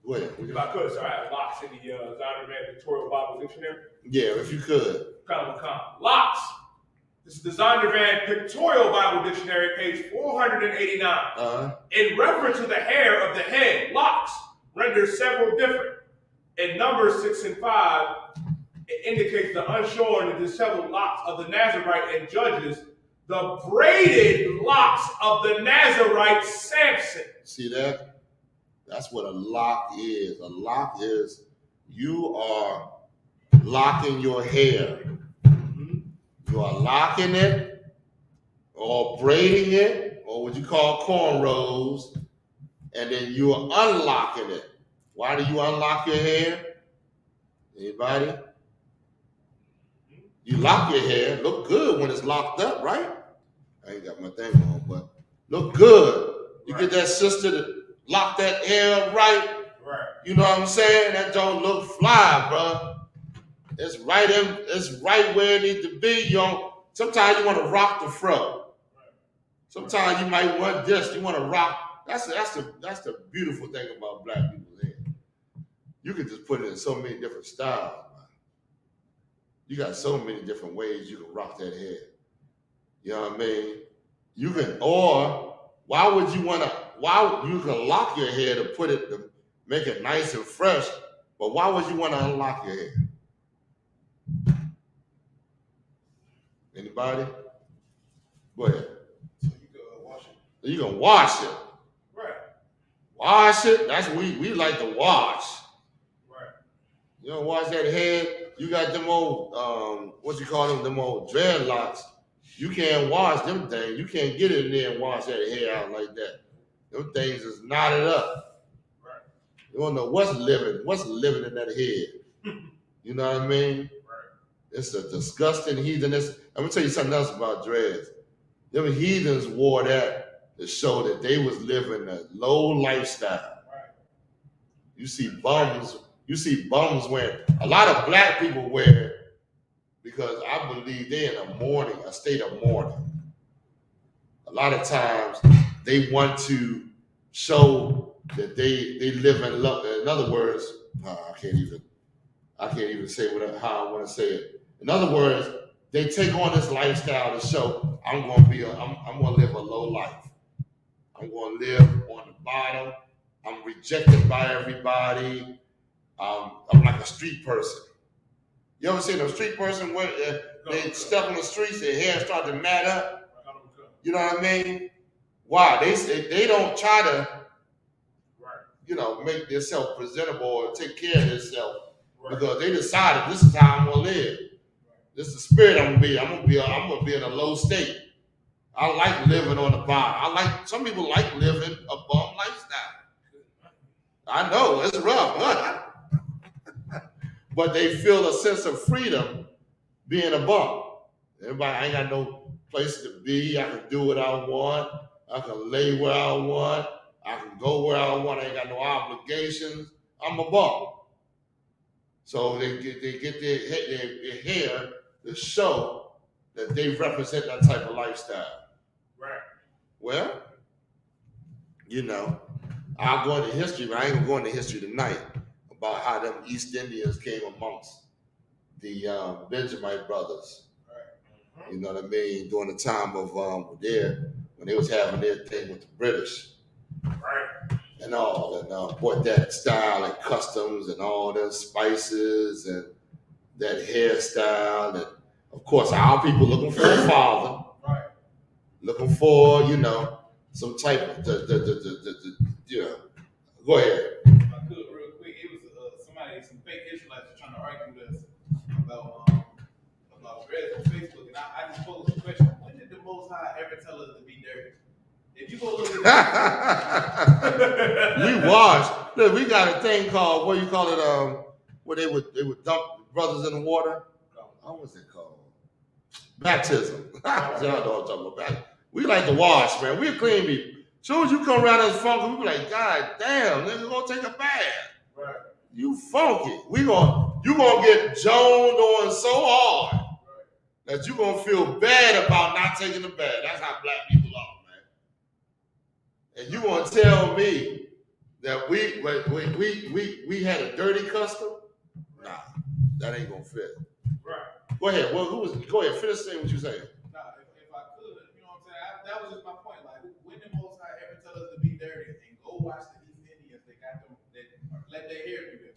Go ahead. If I could, so I have locks in the Zondervan Pictorial Bible Dictionary. Yeah, if you could. Locks. This is the Zondervan Pictorial Bible Dictionary, page 489. In reference to the hair of the head, locks renders several different. In Numbers 6 and 5, it indicates the unshorn and disheveled locks of the Nazarite, and Judges the braided locks of the Nazarite Samson. See that? That's what a lock is. A lock is you are locking your hair. You are locking it or braiding it, or what you call cornrows, and then you are unlocking it. Why do you unlock your hair? Anybody? You lock your hair. Look good when it's locked up, right? I ain't got my thing on, but look good. You get that sister to lock that hair up right. You know what I'm saying? That don't look fly, bro. It's right where it needs to be. Sometimes you want to rock the fro. Sometimes you might want this. You want to rock. That's the beautiful thing about black people's hair. You can just put it in so many different styles. You got so many different ways you can rock that hair. You know what I mean? You can, or why you can lock your hair to make it nice and fresh, but why would you want to unlock your hair? Anybody? Go ahead. So you can wash it. You can wash it. Right. Wash it. That's we like to wash. Right. You don't wash that head. You got them old what you call them old dreadlocks. You can't wash them things. You can't get in there and wash that hair out like that. Them things is knotted up. Right. You don't know what's living in that head. You know what I mean? Right. It's a disgusting heatheness. I'm gonna tell you something else about dreads. Them heathens wore that to show that they was living a low lifestyle. Right. You see bums wearing, a lot of black people wear it because I believe they're in a state of mourning. A lot of times they want to show that they live in love. In other words, I can't even say how I want to say it. In other words, they take on this lifestyle to show I'm going to live a low life. I'm going to live on the bottom. I'm rejected by everybody. I'm like a street person. You ever seen a street person where they step on the streets, their hair start to mat up? You know what I mean? Why? They don't try to, make themselves presentable or take care of themselves because they decided this is how I'm gonna live. This is the spirit I'm gonna be. I'm gonna be in a low state. I like living on the bottom. Some people like living a bum lifestyle. I know it's rough, huh? But they feel a sense of freedom being a bum. Everybody, I ain't got no place to be. I can do what I want. I can lay where I want. I can go where I want. I ain't got no obligations. I'm a bum. So they get their hair to show that they represent that type of lifestyle. Right. Well, I'll go into history, but I ain't gonna go into history tonight about how them East Indians came amongst the Benjamite brothers. Right. You know what I mean? During the time of when they was having their thing with the British. Right. And all, and brought that style and customs and all the spices and that hairstyle. And of course, our people looking for a father. Right. Looking for, some type of, Go ahead. If I could, real quick, it was some fake Israelites were trying to argue with us about dreads on Facebook, and I just posed the question: when did the Most High ever tell us to be dirty? If you go look at we wash. Look, we got a thing called, what do you call it? Where they would dump brothers in the water? What was it called? Baptism. Y'all know what I'm talking about. We like to wash, man. We're clean people. As soon as you come around us funky, we be like, God damn, nigga, go take a bath. Right. You funky. You gonna get joned on so hard that you gonna feel bad about not taking a bath. That's how black people are, man. And you gonna tell me that we had a dirty custom? Nah, that ain't gonna fit. Right. Go ahead. Well, go ahead. Finish saying what you saying. Nah, if I could, you know what I'm saying? That was just my point. Like, when the Most High ever tell us to be dirty and go watch the East Indians, they got them, that let their hair do this.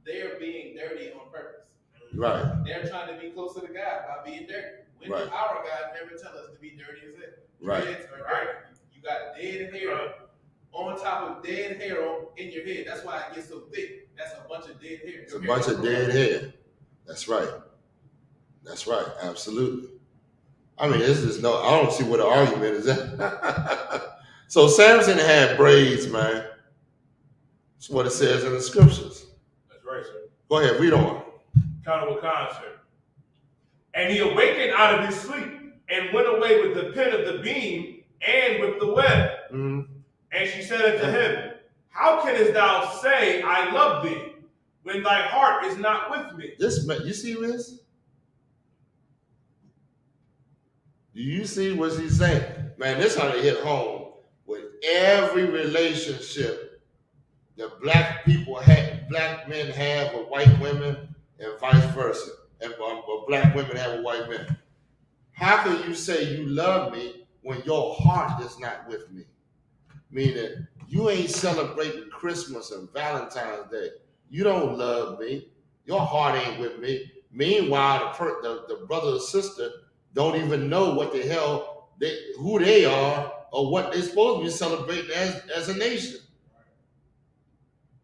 They're being dirty on purpose. Right. They're trying to be closer to God by being dirty. When Right. did our God never tell us to be dirty as hell? Right. Dreads are dirty. You got dead hair on top of dead hair in your head. That's why it gets so thick. That's a bunch of dead hair. It's a bunch of dead hair. That's right. That's right. Absolutely. I mean, this is I don't see what the argument is at. So Samson had braids, man. That's what it says in the scriptures. That's right, sir. Go ahead, read on. Kind of a concert. And he awakened out of his sleep and went away with the pin of the beam and with the web. Mm-hmm. And she said unto him, how canst thou say, I love thee, when thy heart is not with me? This man, you see this? Do you see what he's saying? Man, this how they hit home with every relationship that black men have with white women and vice versa. And black women have with white men. How can you say you love me when your heart is not with me? Meaning, you ain't celebrating Christmas and Valentine's Day. You don't love me. Your heart ain't with me. Meanwhile, the brother or sister don't even know what the hell who they are or what they're supposed to be celebrating as a nation.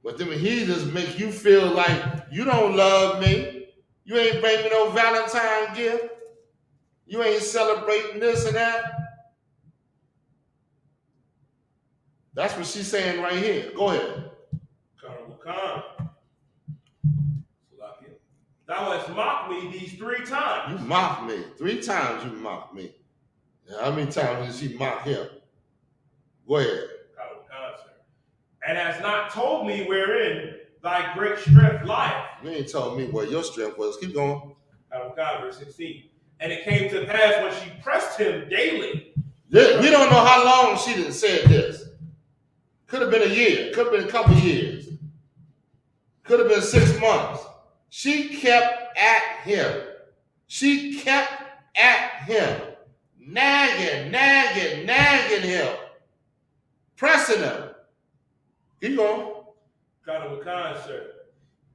But then he just make you feel like you don't love me. You ain't bringing me no Valentine gift. You ain't celebrating this and that. That's what she's saying right here. Go ahead. Thou hast mocked me these 3 times. You mocked me. 3 times you mocked me. How many times did she mock him? Go ahead. And hast not told me wherein thy great strength lieth. You ain't told me where your strength was. Keep going. Verse 16. And it came to pass when she pressed him daily. We don't know how long she didn't say this. Could have been a year. Could have been a couple years. Could have been 6 months. She kept at him. She kept at him. Nagging him. Pressing him. Keep going.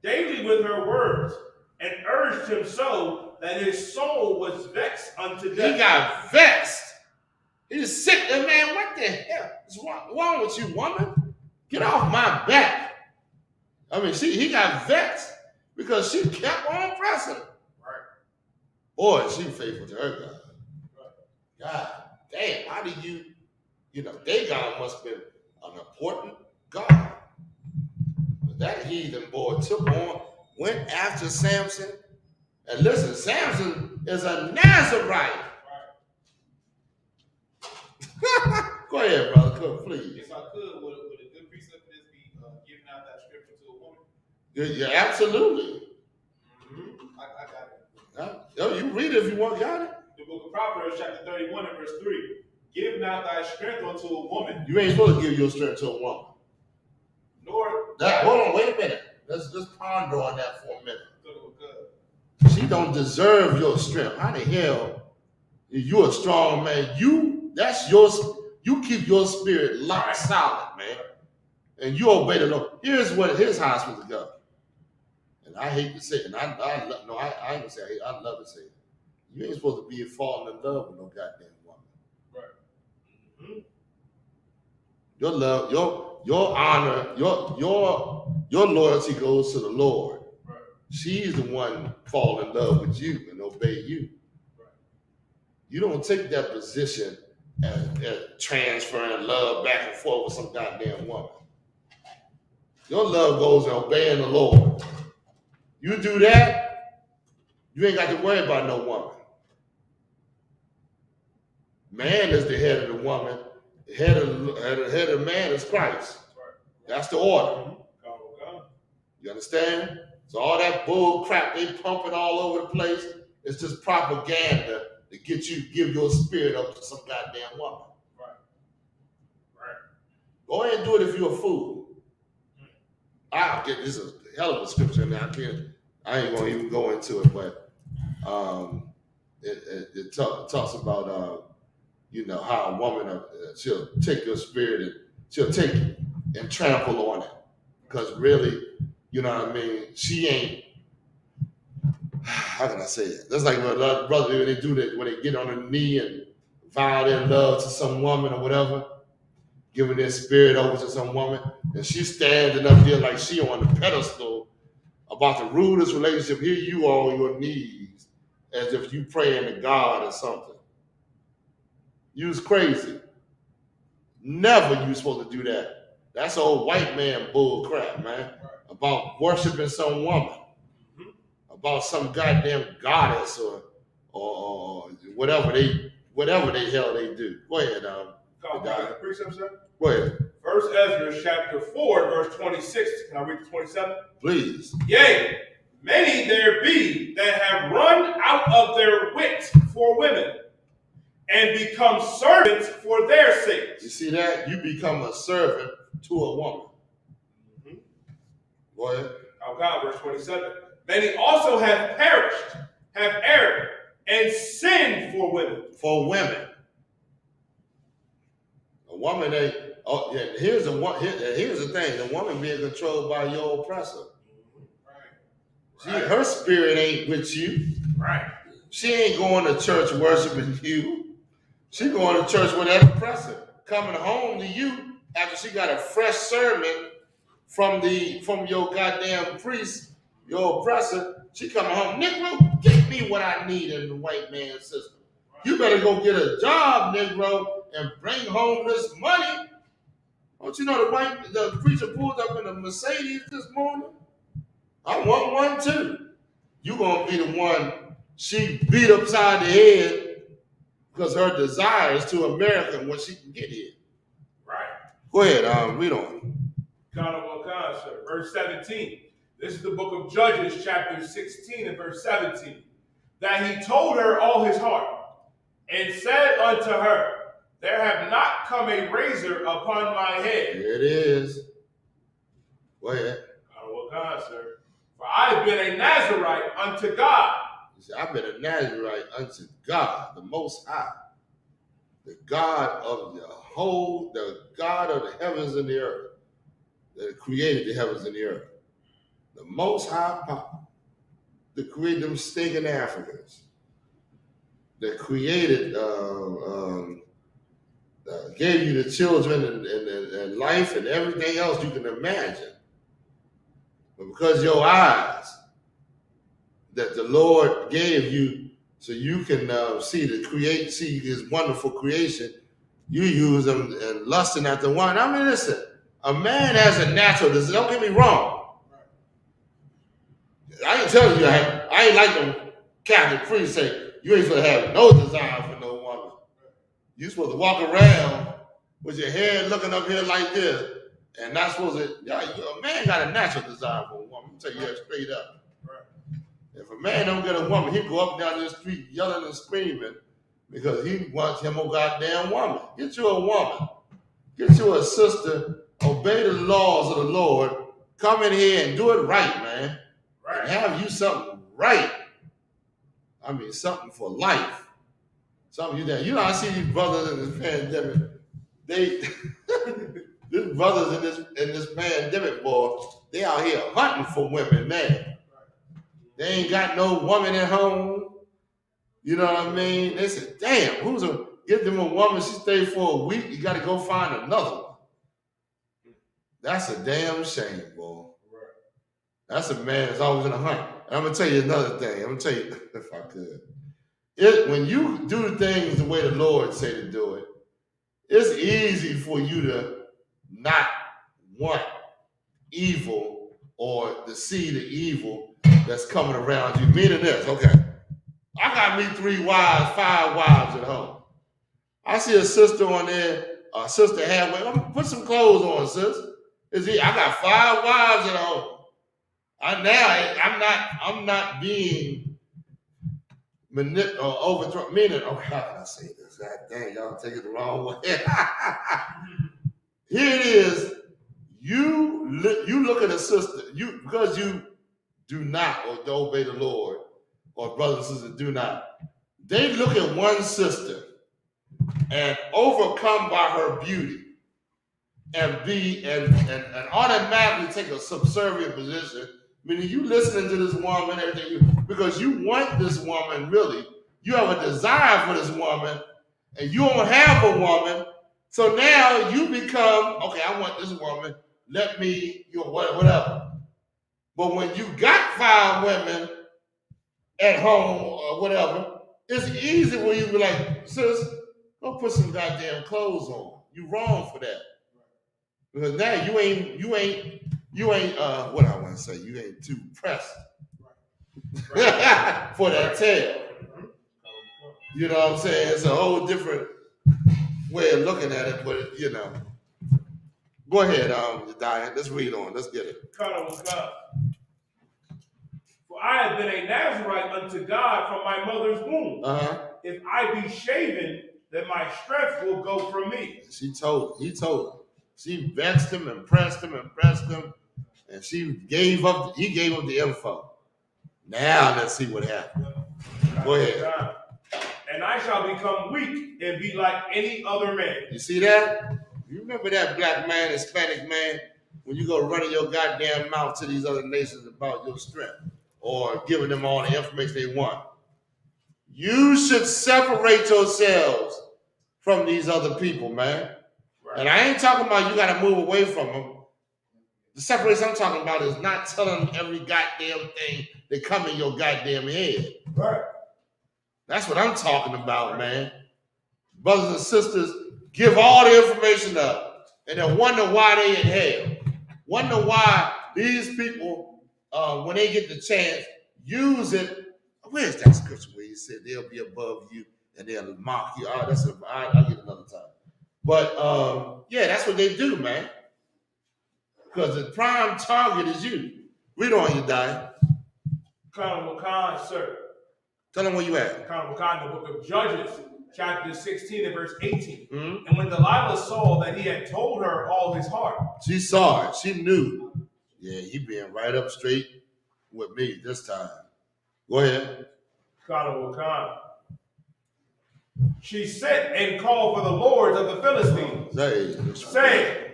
Daily with her words, and urged him so that his soul was vexed unto death. He got vexed. He just sit there, man. What the hell is wrong with you, woman? Get off my back. I mean, he got vexed because she kept on pressing. Right. Boy, she faithful to her God. Right. God damn, how do they God must have been an important God. But that heathen boy went after Samson. And listen, Samson is a Nazarite. Go ahead, brother, please. If I could, would a good precept for this be giving out that scripture to a woman? Yeah, absolutely. Mm-hmm. I got it. Oh, you read it if you want. Got it. The book of Proverbs, chapter 31 and verse 3. Give not thy strength unto a woman. You ain't supposed to give your strength to a woman. Hold on, wait a minute. Let's just ponder on that for a minute. She don't deserve your strength. How the hell you a strong man? You keep your spirit locked solid, man. And you obey the Lord. Here's how it's supposed to go. And I hate to say it, and I ain't gonna say it. I love to say it. You ain't supposed to be falling in love with no goddamn woman. Right. Mm-hmm. Your love, your honor, your loyalty goes to the Lord. Right. She's the one fall in love with you and obey you. Right. You don't take that position and transferring love back and forth with some goddamn woman. Your love goes in obeying the Lord. You do that, You ain't got to worry about no woman. Man is the head of the woman. The head of man is Christ. That's the order. You understand? So all that bull crap they pumping all over the place is just propaganda to give your spirit up to some goddamn woman. Go ahead and do it if you're a fool. I'll get this is a hell of a scripture now. I ain't gonna even go into it, but it talks about how a woman she'll take your spirit and she'll take it and trample on it, because really, you know what I mean, she ain't, how can I say it? That's like when a brother, when they do that, when they get on their knee and vow their love to some woman or whatever, giving their spirit over to some woman, and she's standing up there like she on the pedestal about the rudest relationship. Here you are on your knees as if you praying to God or something. You's crazy. Never you supposed to do that. That's old white man bull crap, man. About worshiping some woman, about some goddamn goddess or whatever the hell they do. Go ahead, Go ahead. 1 Ezra chapter 4, verse 26. Can I read the 27? Please. Yea, many there be that have run out of their wit for women, and become servants for their sakes. You see that? You become a servant to a woman. Go ahead. God, verse 27. Many also have perished, have erred, and sinned for women. For women. A woman ain't. Oh, yeah. Here's the thing: the woman being controlled by your oppressor. Her spirit ain't with you. Right. She ain't going to church worshiping you. She going to church with that oppressor, coming home to you after she got a fresh sermon from your goddamn priest, your oppressor. She coming home, Negro, get me what I need in the white man system. You better go get a job, Negro, and bring home this money. Don't you know the preacher pulled up in a Mercedes this morning? I want one too. You gonna be the one she beat upside the head because her desire is to America when she can get here. Right. Go ahead, read on. God, sir. Verse 17. This is the book of Judges, chapter 16 and verse 17. That he told her all his heart, and said unto her, there have not come a razor upon my head. Here it is. Go ahead. God, sir. For I have been a Nazarite unto God. He said, I've been a Nazarite unto God, the Most High, the God of the God of the heavens and the earth, that created the heavens and the earth. The Most High Power, that created them stinking Africans, that created, gave you the children and life and everything else you can imagine. But because your eyes that the Lord gave you so you can see his wonderful creation, you use them and lusting after one. I mean, listen, a man has a natural desire. Don't get me wrong. I ain't telling you, I ain't like them Catholic priests say, you ain't supposed to have no desire for no woman. You're supposed to walk around with your head looking up here like this, and not supposed to, a man got a natural desire for a woman. I'm tell you that straight up. If a man don't get a woman, he go up and down the street yelling and screaming because he wants him a goddamn woman. Get you a woman. Get you a sister. Obey the laws of the Lord. Come in here and do it right, man. Right. And have you something right. I mean, something for life. Something I see these brothers in this pandemic. These brothers in this pandemic, boy, they out here hunting for women, man. They ain't got no woman at home. You know what I mean? They said, damn, give them a woman, she stay for a week, you got to go find another one. That's a damn shame, boy. That's a man that's always in a hunt. And I'm going to tell you another thing. I'm going to tell you, if I could. When you do things the way the Lord say to do it, it's easy for you to not want evil or to see the evil that's coming around you. Meaning this, okay. I got me 3 wives, 5 wives at home. I see a sister on there, a sister halfway. I'm gonna put some clothes on, sis. I got 5 wives at home. I'm not being manipulated or overthrown. Meaning, how can I say this? God dang, y'all take it the wrong way. Here it is. You look at a sister, because you do not or don't obey the Lord, or brothers and sisters do not. They look at one sister and overcome by her beauty and automatically take a subservient position. Meaning you listening to this woman, everything because you want this woman really. You have a desire for this woman, and you don't have a woman. So now you become, okay, I want this woman. Let me, whatever. But when you got 5 women at home or whatever, it's easy when you be like, sis, go put some goddamn clothes on. You wrong for that. Because now you ain't what I want to say, you ain't too pressed for that tail. You know what I'm saying? It's a whole different way of looking at it, but Go ahead, Diane. Let's read on. Let's get it. For I have been a Nazarite unto God from my mother's womb. If I be shaven, then my strength will go from me. He told her. She vexed him and pressed him, and he gave up the info. Now let's see what happened. Go ahead. And I shall become weak and be like any other man. You see that? You remember that black man, Hispanic man, when you go running your goddamn mouth to these other nations about your strength or giving them all the information they want. You should separate yourselves from these other people, man. Right. And I ain't talking about you got to move away from them. The separation I'm talking about is not telling every goddamn thing that come in your goddamn head. Right. That's what I'm talking about, man. Brothers and sisters, give all the information up and then wonder why they in hell. Wonder why these people, when they get the chance, use it. Where's that scripture where he said they'll be above you and they'll mock you? I'll get another time. But yeah, that's what they do, man. Because the prime target is you. Read on, you die. Colonel Khan, sir. Tell them where you at. Colonel Khan, the book of Judges, chapter 16 and verse 18. Mm-hmm. And when Delilah saw that he had told her all his heart. She saw it. She knew. Yeah, he being right up straight with me this time. Go ahead. Colonel Khan. She sent and called for the lords of the Philistines, saying,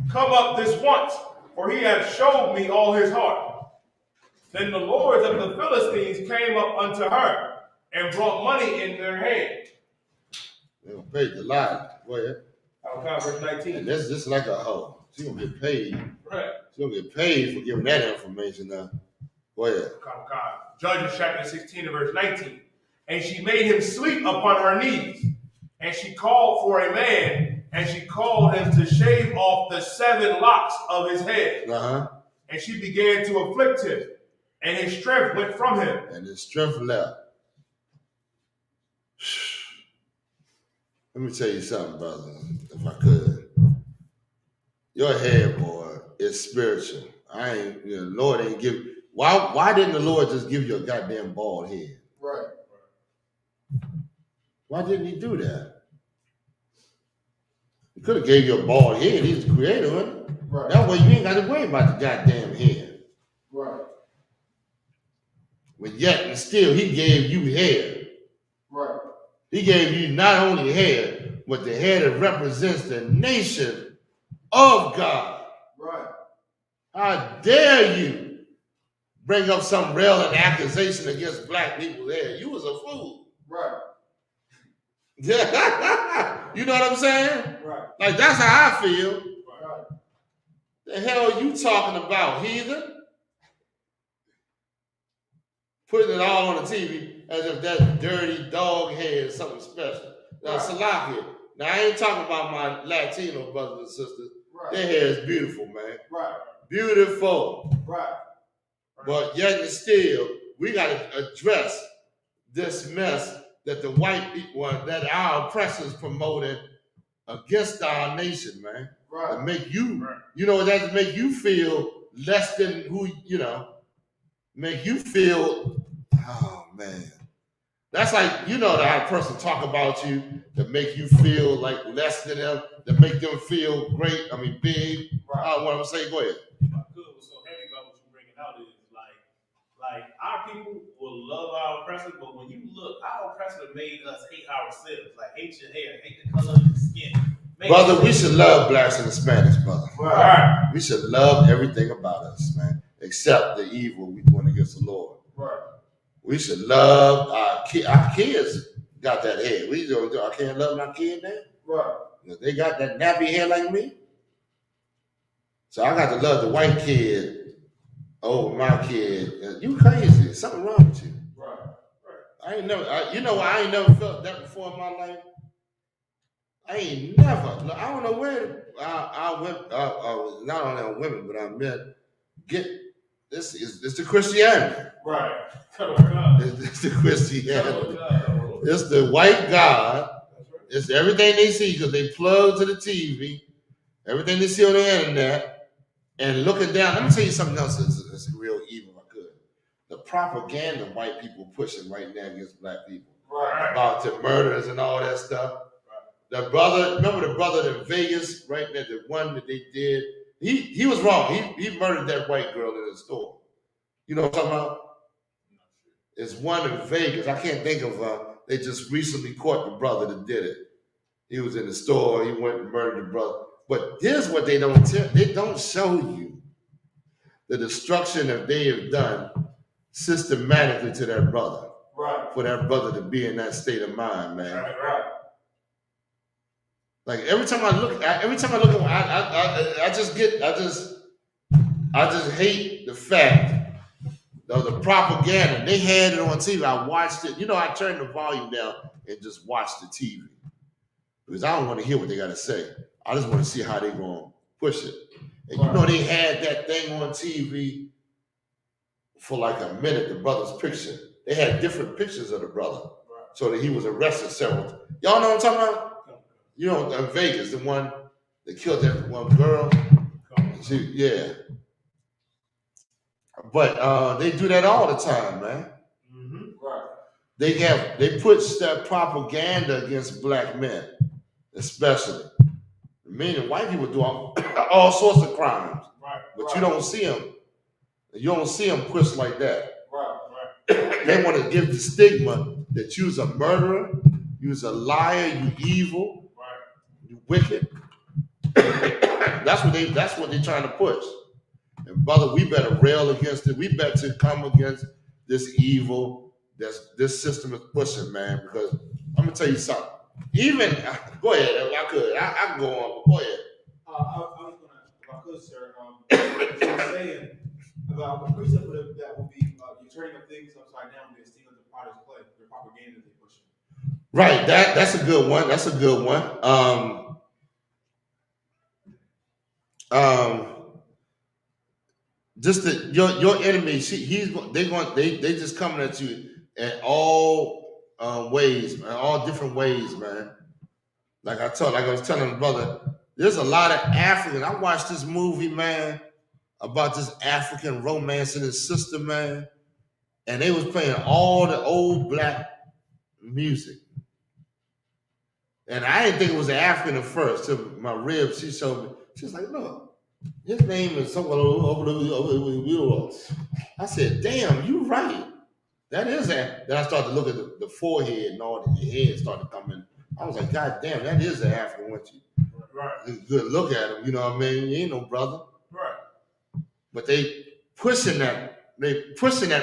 come up this once, for he hath showed me all his heart. Then the lords of the Philistines came up unto her and brought money in their hand. They gonna pay Delilah. Go ahead. Verse 19. And that's just like a hoe. She gonna get paid. Right. She gonna get paid for giving that information now. Go ahead. Judges chapter 16 and verse 19. And she made him sleep upon her knees. And she called for a man, and she called him to shave off the 7 locks of his head. And she began to afflict him, and his strength went from him. And his strength left. Let me tell you something, brother, if I could. Your head, boy, is spiritual. Lord ain't give. Why didn't the Lord just give you a goddamn bald head? Right. Why didn't he do that? He could have gave you a bald head. He's the creator, right? Right. That way you ain't got to worry about the goddamn head. Right. But yet and still, he gave you hair. Right. He gave you not only hair, but the hair that represents the nation of God. Right. How dare you bring up some railing accusation against black people's hair? You was a fool. Right. Yeah. You know what I'm saying? Right. Like, that's how I feel. Right. The hell are you talking about, heathen? Putting it all on the TV as if that dirty dog hair is something special. Now, Salaki, now I ain't talking about my Latino brothers and sisters. Right. Their hair is beautiful, man. Right. Beautiful. Right. But yet and still, we got to address this mess that the white people, that our oppressors promoted against our nation, man. Right. To make you, you know, that make you feel less than who, you know, make you feel, oh man. That's like, you know, that a person talk about you to make you feel like less than them, to make them feel great, I mean, big. Right. What I'm saying, go ahead. If I could, what's so heavy about what you're bringing out is like our people will love our oppressors, but when you look, our oppressor made us hate ourselves. Like hate your hair, hate the color of your skin. Brother, we should love blacks and Hispanics, brother. Right. We should love everything about us, man, except the evil we're doing against the Lord. Right. We should love our kids. Got that hair. We don't. I can't love my kid now. Right. They got that nappy hair like me. So I got to love the white kid over my kid. You crazy? Something wrong with you. Right. I ain't never. You know, I ain't never felt that before in my life. I ain't never. I don't know where I went. Not only on women, but I met. This is the Christianity. Right. It's the Christianity. It's the white God. It's everything they see because they plug to the TV, everything they see on the internet, and looking down. Let me tell you something else that's real evil. If I could, the propaganda white people pushing right now against black people, right, about the murders and all that stuff. Right. The brother, remember the brother in Vegas, right there, the one that they did. He was wrong. He murdered that white girl in the store. You know what I'm talking about? It's one in Vegas. I can't think of. They just recently caught the brother that did it. He was in the store. He went and murdered the brother. But here's what they don't tell. They don't show you the destruction that they have done systematically to that brother. Right. For that brother to be in that state of mind, man. Right. Like every time I look at, I just hate the fact of the propaganda. They had it on TV. I watched it. You know, I turned the volume down and just watched the TV because I don't want to hear what they got to say. I just want to see how they're going to push it. And you know, they had that thing on TV for like a minute, the brother's picture. They had different pictures of the brother so that he was arrested several times. Y'all know what I'm talking about? You know, in Vegas, the one that killed that one girl. Yeah. But they do that all the time, man. Mm-hmm. Right. They push that propaganda against black men, especially. Meaning white people do all sorts of crimes, right, but you don't see them. You don't see them pushed like that. Right. They want to give the stigma that you's a murderer, you's a liar, you evil, right, you wicked. That's what they're trying to push. And brother, we better rail against it. We better come against this evil this system is pushing, man. Because I'm gonna tell you something. Even go ahead, if I could, I can go on. Go ahead. I was gonna, if I could, sir. So I'm saying about the precept that will be you're turning up things upside down. They're stealing the potter's clay. The propaganda they pushing. Right. That's a good one. That's a good one. Just that your enemy, they just coming at you in all ways, man, all different ways, man. Like I was telling the brother, there's a lot of African. I watched this movie, man, about this African romancing his sister, man, and they was playing all the old black music. And I didn't think it was an African at first. Till my rib, she showed me. She was like, look. His name is somewhere over the. I said, damn, you right. That is that. Then I started to look at the forehead and all the head started coming. I was like, God damn, that is an African, wasn't you? Right. Good look at him, you know what I mean? You ain't no brother. Right. But they pushing that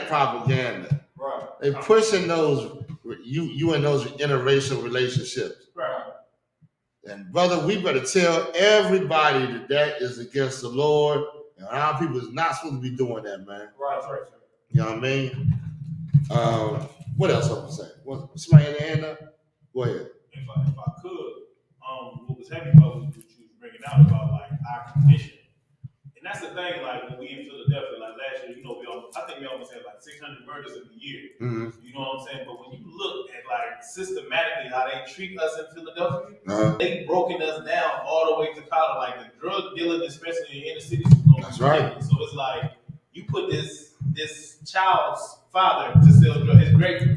propaganda. Right. They pushing those you and those interracial relationships. Right. And brother, we better tell everybody that is against the Lord, and our people is not supposed to be doing that, man. Right. You know what I mean? What else I'm gonna say? Somebody had their hand up? Go ahead. If I could, what was heavy about what you was bringing out about like our condition, and that's the thing. Like when we in Philadelphia, like last year, you know, we almost I think we almost had like 600 murders in a year. Mm-hmm. You know what I'm saying? But when you look at like systematically how they treat us in Philadelphia, they broken us down all the way to collar. Like the drug dealing, especially in inner cities, is going That's to right. So it's like you put this child's father to sell drugs.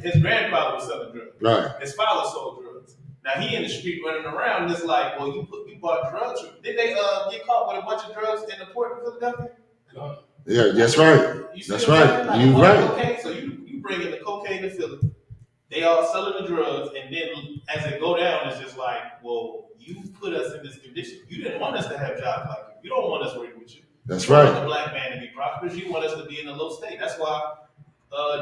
His grandfather was selling drugs. Right. His father sold drugs. Now he in the street running around. And it's like, well, you bought drugs. Did they get caught with a bunch of drugs in the port in Philadelphia? No. Yeah, that's right. That's right. Like, You right. Cocaine, so you bring in the cocaine to Philly. They all selling the drugs, and then as they go down, it's just like, well, you put us in this condition. You didn't want us to have jobs like you. You don't want us working with you. That's you right. You want the black man to be prosperous. You want us to be in a low state. That's why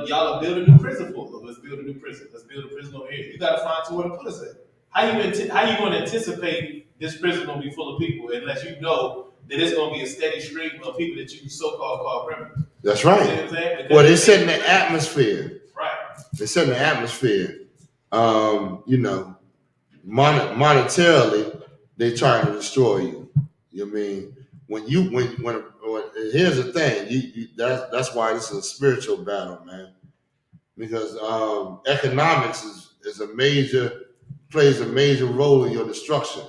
y'all are building a new prison for us. Let's build a new prison. Let's build a prison over here. You got to find somewhere to put us at. How you going to anticipate this prison going to be full of people unless you know that it's going to be a steady stream of people that you so-called call criminals? That's right. You know what I'm saying? Well, they set in the atmosphere. Right. They set in the atmosphere. You know, monetarily, they trying to destroy you. You know what I mean? When here's the thing, that's why this is a spiritual battle, man. Because economics plays a major role in your destruction.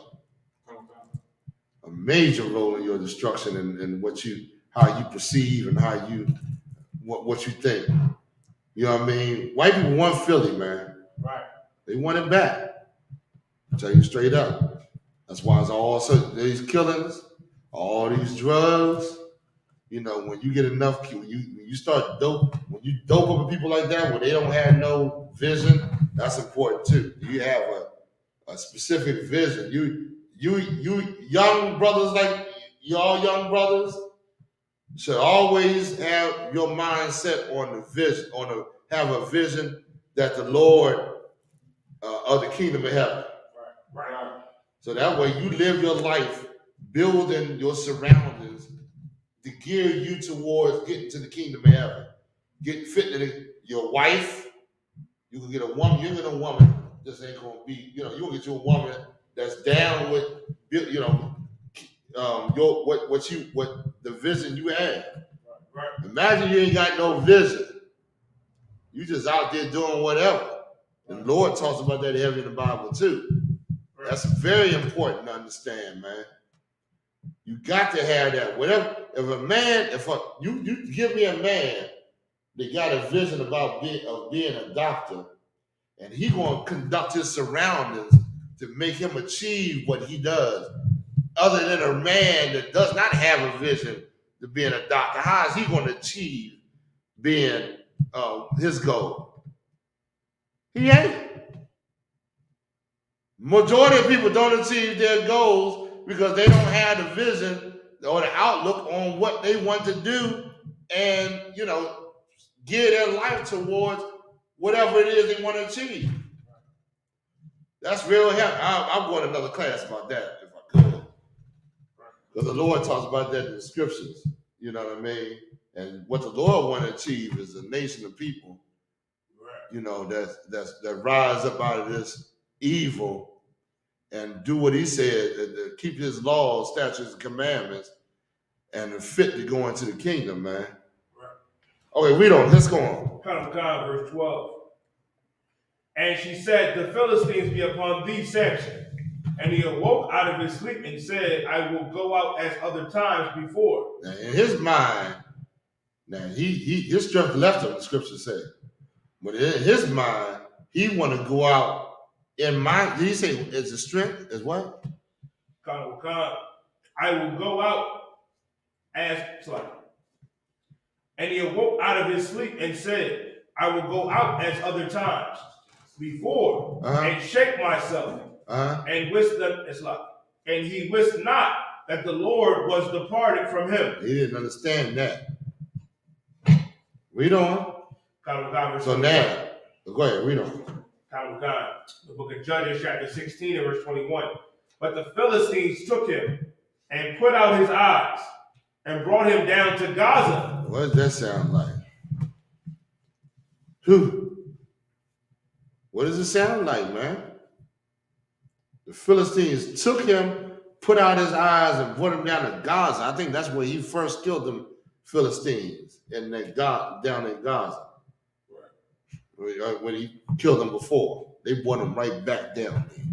A major role in your destruction and how you perceive and how you what you think. You know what I mean? White people want Philly, man. Right. They want it back. I'll tell you straight up. That's why it's all these killings, all these drugs. You know, when you get enough, when you start when you dope up with people like that, where they don't have no vision, that's important too. You have a specific vision. You young brothers, like y'all young brothers, should always have your mind set on the vision, have a vision that the Lord of the kingdom of heaven. Right. So that way you live your life building your surroundings to gear you towards getting to the kingdom of heaven. Get fit to your wife. You can get a woman. You can get a woman. This ain't gonna be. You can get you a woman that's down with. What the vision you have. Right. Imagine you ain't got no vision. You just out there doing whatever. And the Lord talks about that heavy in the Bible too. That's very important to understand, man. You got to have that. Whatever. If you give me a man that got a vision about being a doctor, and he gonna conduct his surroundings to make him achieve what he does, other than a man that does not have a vision to being a doctor, how is he going to achieve being his goal? He ain't. Majority of people don't achieve their goals because they don't have the vision or the outlook on what they want to do and, gear their life towards whatever it is they want to achieve. That's real help. I'm going to another class about that if I could. Because the Lord talks about that in the scriptures. You know what I mean? And what the Lord want to achieve is a nation of people, that rise up out of this evil and do what he said, and keep his laws, statutes, and commandments, and are fit to go into the kingdom, man. Right. Okay, read on. Let's go on. God, verse 12. And she said, the Philistines be upon thee, Samson. And he awoke out of his sleep and said, I will go out as other times before. Now, in his mind, his strength left him, the scripture said. But in his mind, he want to go out in mind. Did he say, is the strength, is what? God, I will go out as, and he awoke out of his sleep and said, I will go out as other times before and shake myself. And and he wist not that the Lord was departed from him. He didn't understand that. Read on. So now, go ahead, read on. The book of Judges, chapter 16 and verse 21. But the Philistines took him and put out his eyes and brought him down to Gaza. What does that sound like? What does it sound like, man? The Philistines took him, put out his eyes, and brought him down to Gaza. I think that's where he first killed them Philistines and down in Gaza. When he killed them before, they brought them right back down there.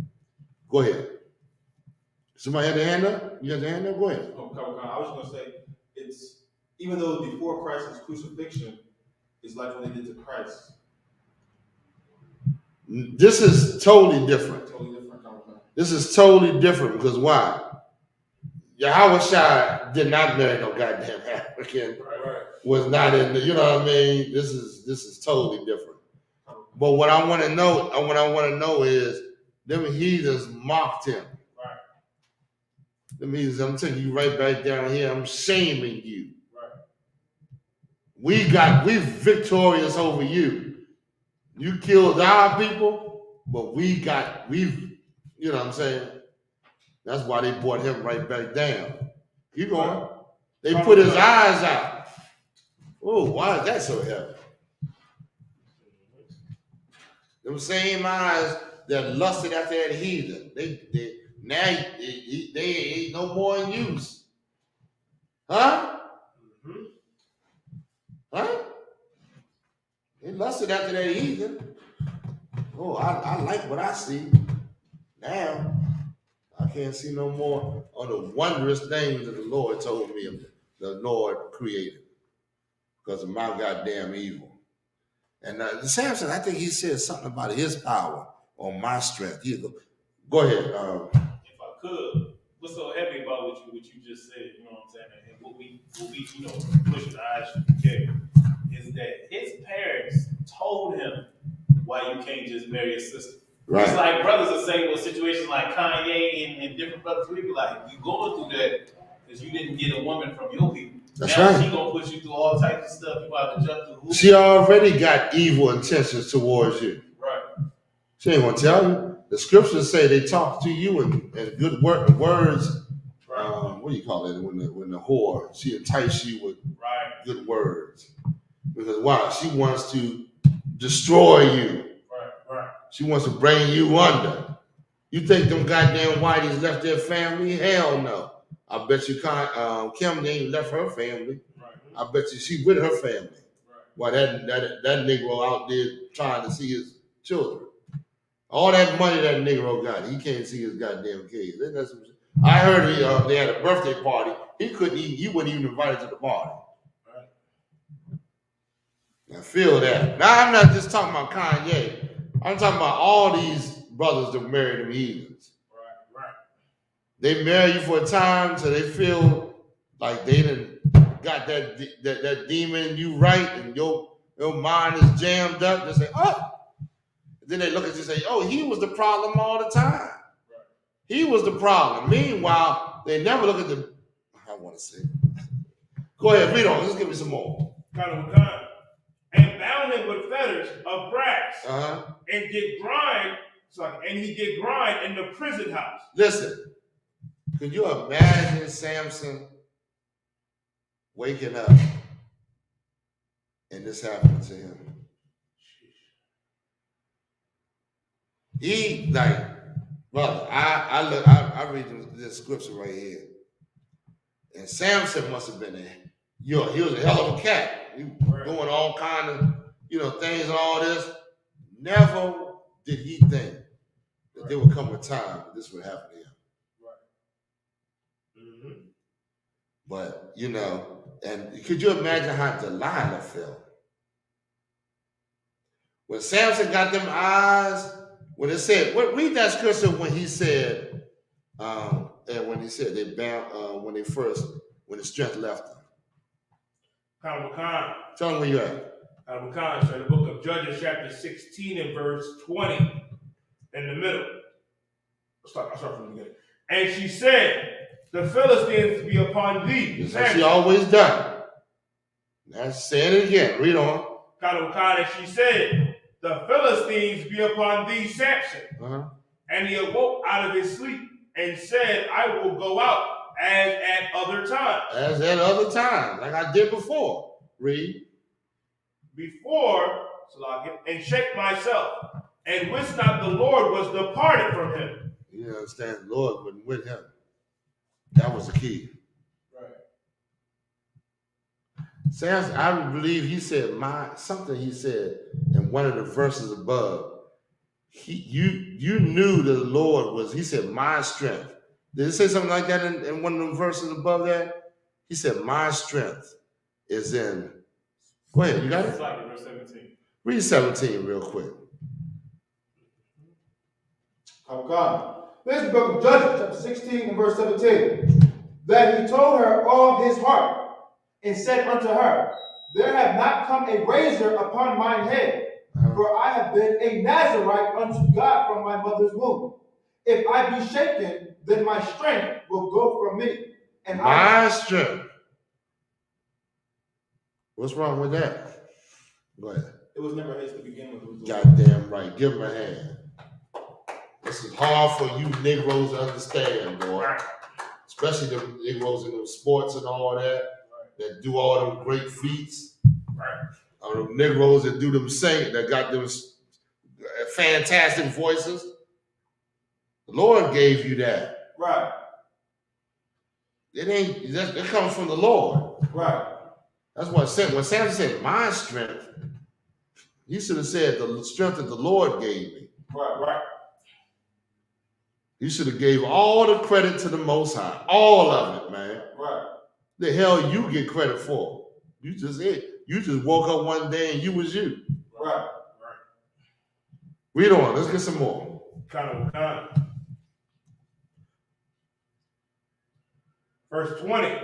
Go ahead. Somebody had their hand up? You got their hand up? Go ahead. Oh, I was going to say, it's even though before Christ's crucifixion, it's like what they did to Christ. This is totally different. Totally different. This is totally different because why? Yahushua did not marry no goddamn African. Right. Was not in the, you know what I mean? This is totally different. But what I want to know is them heathens mocked him. Right. Them heathens, I'm taking you right back down here. I'm shaming you. Right. We victorious over you. You killed our people, but you know what I'm saying? That's why they brought him right back down. Keep going. They put his eyes out. Oh, why is that so heavy? Them same eyes that lusted after that heathen. They ain't no more in use. Huh? Mm-hmm. Huh? They lusted after that heathen. Oh, I like what I see. Now, I can't see no more of the wondrous things that the Lord told me the Lord created because of my goddamn evil. And Samson, I think he said something about his power or my strength. Go ahead. If I could, what's so heavy about what you just said, you know what I'm saying, and what we push the I.S.U.P.K. is that his parents told him why you can't just marry a sister. Right. It's like brothers are saying with situations like Kanye and different brothers, we be like, you going through that because you didn't get a woman from your people. That's now right. She gonna push you through all types of stuff. You have to jump through hoops. She already got evil intentions towards you. Right. She ain't gonna tell you. The scriptures say they talk to you in good words. Right. What do you call it? When the whore, she entice you with good words. Because why? She wants to destroy you. Right. She wants to bring you under. You think them goddamn whiteys left their family? Hell no. I bet you Kim ain't left her family. Right. I bet you she with her family. Right. While that Negro out there trying to see his children. All that money that Negro got, he can't see his goddamn kids. I heard they had a birthday party. He wasn't even invited to the party. I feel that. Now, I'm not just talking about Kanye. I'm talking about all these brothers that marry them heathens. Right. They marry you for a time so they feel like they done got that demon in you right and your mind is jammed up. They say, oh. Then they look at you and say, oh, he was the problem all the time. Right. He was the problem. Meanwhile, they never look at I want to say. Go ahead, read on. Let's give me some more. And bound him with fetters of brass, and did grind. And he did grind in the prison house. Listen, could you imagine Samson waking up and this happening to him? He brother. I read this scripture right here, and Samson must have been he was a hell of a cat. He was doing all kind of things and all this. Never did he think that there would come a time that this would happen to him. Right. Mm-hmm. But and could you imagine how Delilah felt when Samson got them eyes? When it said, read that scripture when he said, and when he said they bound when the strength left them. Tell them where you at. So the book of Judges, chapter 16 and verse 20, in the middle. I'll start from the beginning. And she said, the Philistines be upon thee. That's what she always done. Now saying it again. Read on. And she said, the Philistines be upon thee, Samson. And he awoke out of his sleep and said, I will go out as at other times. As at other times, like I did before. Read. Before, and shake myself, and wist not the Lord was departed from him. You understand, the Lord wasn't with him. That was the key. Right. Samson, I believe he said something he said in one of the verses above. You knew that the Lord was, he said, my strength. Did it say something like that in one of the verses above that? He said, my strength is in. Go ahead, you got it? It's like verse 17. Read 17 real quick. Come. This is the book of Judges, chapter 16 and verse 17. That he told her all his heart, and said unto her, there have not come a razor upon mine head, for I have been a Nazarite unto God from my mother's womb. If I be shaken, then my strength will go from me. And my strength. What's wrong with that? Go ahead. It was never his to begin with. It was the Goddamn right. Give him a hand. This is hard for you Negroes to understand, boy. Especially the Negroes in the sports and all that, that do all them great feats. Or the Negroes that do them sing, that got them fantastic voices. The Lord gave you that. Right. It comes from the Lord. Right. That's what when Samson said, my strength, he should have said the strength that the Lord gave me. Right. You should have gave all the credit to the Most High. All of it, man. Right. The hell you get credit for? You just woke up one day and you was you. Right. Read on. Let's get some more. Kind of. Verse 20.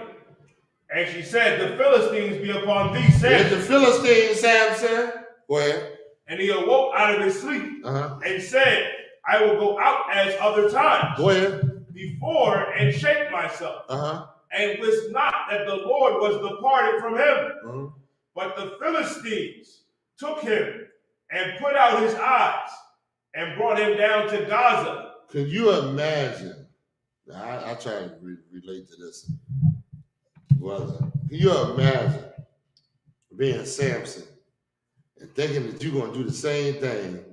And she said, the Philistines be upon thee, Samson. The Philistines, Samson. Go ahead. And he awoke out of his sleep and said, I will go out as other times. Go ahead. Before and shake myself. And wist not that the Lord was departed from him. But the Philistines took him and put out his eyes and brought him down to Gaza. Can you imagine? I try to relate to this. Brother, can you imagine being Samson and thinking that you're going to do the same thing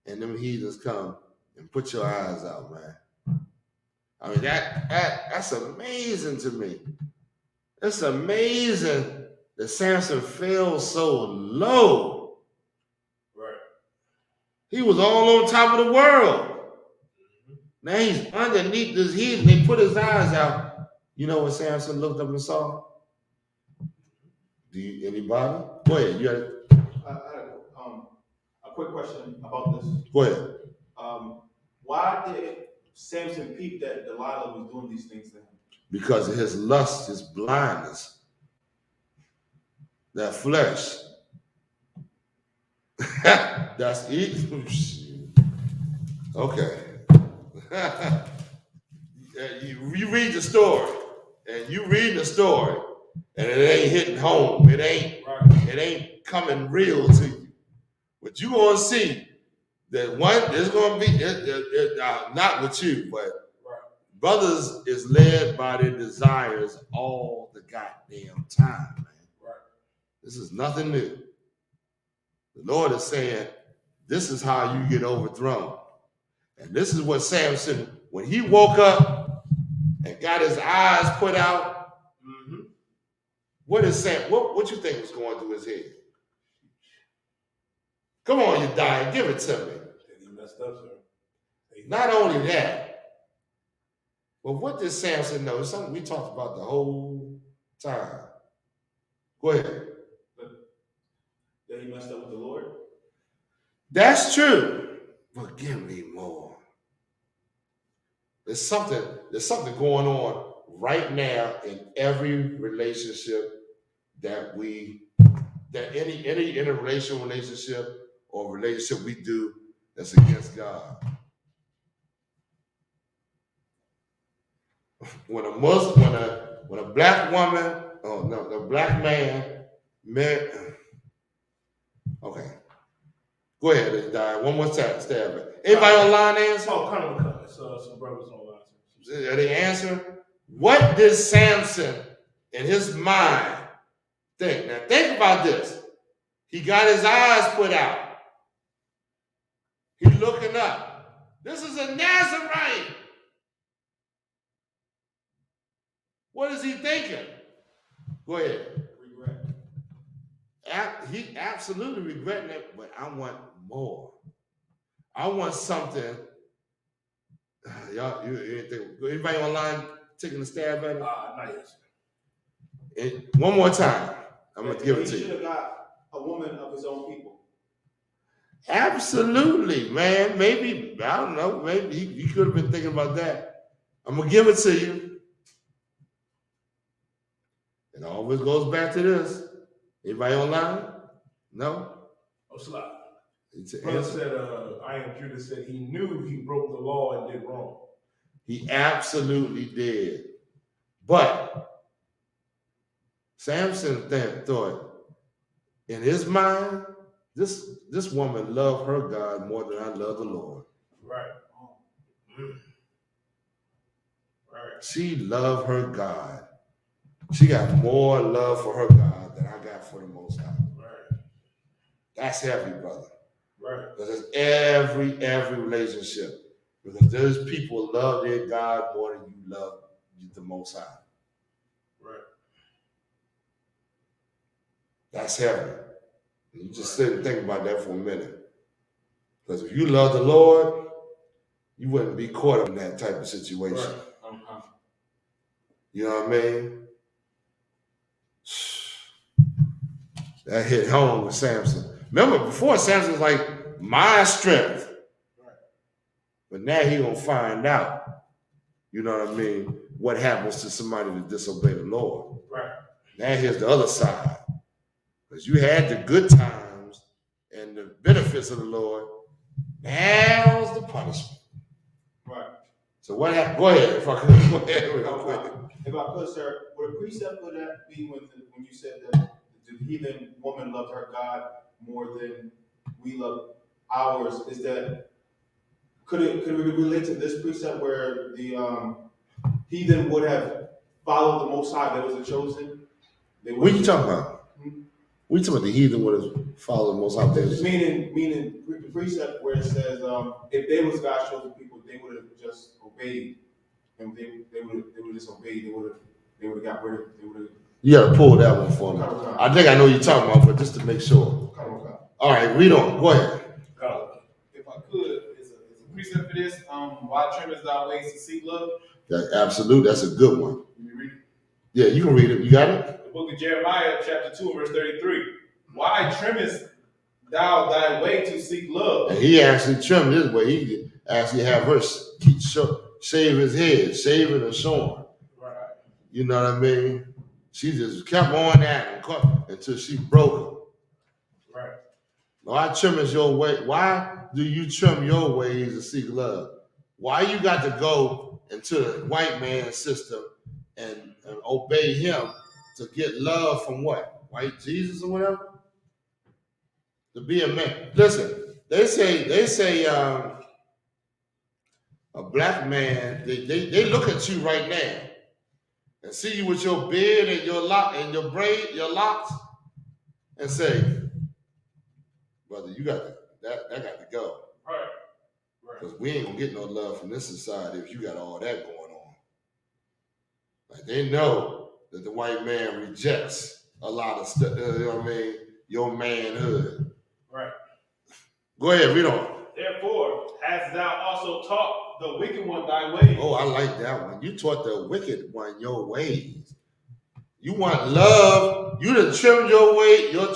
and them heathens come and put your eyes out, man? I mean, that's amazing to me. It's amazing that Samson fell so low. Right. He was all on top of the world. Now he's underneath this heathen. They put his eyes out. You know what Samson looked up and saw? Anybody? Go ahead. You had I had a quick question about this. Go ahead. Why did Samson peep that Delilah was doing these things to him? Because of his lust, his blindness, that flesh. That's it. Okay. You read the story, and you read the story, and it ain't hitting home. It ain't coming real to you. But you gonna see that one is gonna be not with you, but brothers is led by their desires all the goddamn time, man. This is nothing new. The Lord is saying, this is how you get overthrown. And this is what Samson, when he woke up and got his eyes put out, what is Sam? What you think was going through his head? Come on, you dying, give it to me. He messed up, sir. Not only that, but what did Samson know? It's something we talked about the whole time. Go ahead. That he messed up with the Lord? That's true. But give me more. There's something going on right now in every relationship that any interracial relationship or relationship we do that's against God. When a Muslim, when a black woman, the black man married. Okay. Go ahead, die. One more time, stab it. Anybody online answer? Oh, kind of some brothers online. Are they answering? What did Samson in his mind think? Now think about this. He got his eyes put out. He's looking up. This is a Nazarite. What is he thinking? Go ahead. Regret. he absolutely regretting it, but I want more. I want something. Y'all, anybody online taking a stab at it? Not yet. And one more time, I'm gonna give it to He you. should have got a woman of his own people. Absolutely, man. Maybe, I don't know, maybe he could have been thinking about that. I'm gonna give it to you. It always goes back to this. Anybody online? No? Oh, slap. It's an Brother answer. said, I am Judah said he knew he broke the law and did wrong. He absolutely did. But Samson thought in his mind, this woman loved her God more than I love the Lord. Right. Right. She loved her God. She got more love for her God than I got for the Most High. Right. That's heavy, brother. Right. Because it's every relationship. Because those people love their God more than you love the Most High. Right. That's heavy. You just sit and think about that for a minute. Because if you love the Lord, you wouldn't be caught up in that type of situation. Right. You know what I mean? That hit home with Samson. Remember, before Samson was like, my strength. Right. But now he gonna find out, you know what I mean, what happens to somebody that disobey the Lord. Right. Now here's the other side. Because you had the good times and the benefits of the Lord. Now's the punishment. Right. So what happened? Go ahead, if I could. Go ahead real quick. If I could, sir, would a precept for that be when you said that the heathen woman loved her God more than we love ours? Is that could we relate to this precept where the heathen would have followed the Most High that was a chosen? What are you talking about? We talking about the heathen would have followed the Most High. Meaning the precept where it says if they was God's chosen people, they would have just obeyed, and they would have disobeyed. They would have got rid of. They would have. You got to pull that one for me. I think I know what you're talking about, but just to make sure. All right, read on. Go ahead. If I could, it's a precept for this. Why trimmest thou ways to seek love? Absolutely, that's a good one. Can you read it? Yeah, you can read it. You got it? The book of Jeremiah, chapter 2, verse 33. Why trimmest thou thy way to seek love? And he actually trimmed his way. He actually have her shave his head, shaving and showing. Right. You know what I mean? She just kept on at him until she broke him. Right. Why trimmest your way? Why do you trim your ways to seek love? Why you got to go into the white man's system and obey him to get love from what? White Jesus or whatever? To be a man. Listen, they say a black man, they look at you right now and see you with your beard and your locks, and say, brother, you got that got to go. Right. Because we ain't gonna get no love from this society if you got all that going on. Like they know that the white man rejects a lot of stuff, you know what I mean? Your manhood. Right. Go ahead, read on. Therefore, hast thou also taught the wicked one thy ways? Oh, I like that one. You taught the wicked one your ways. You want love, you done trimmed your ways to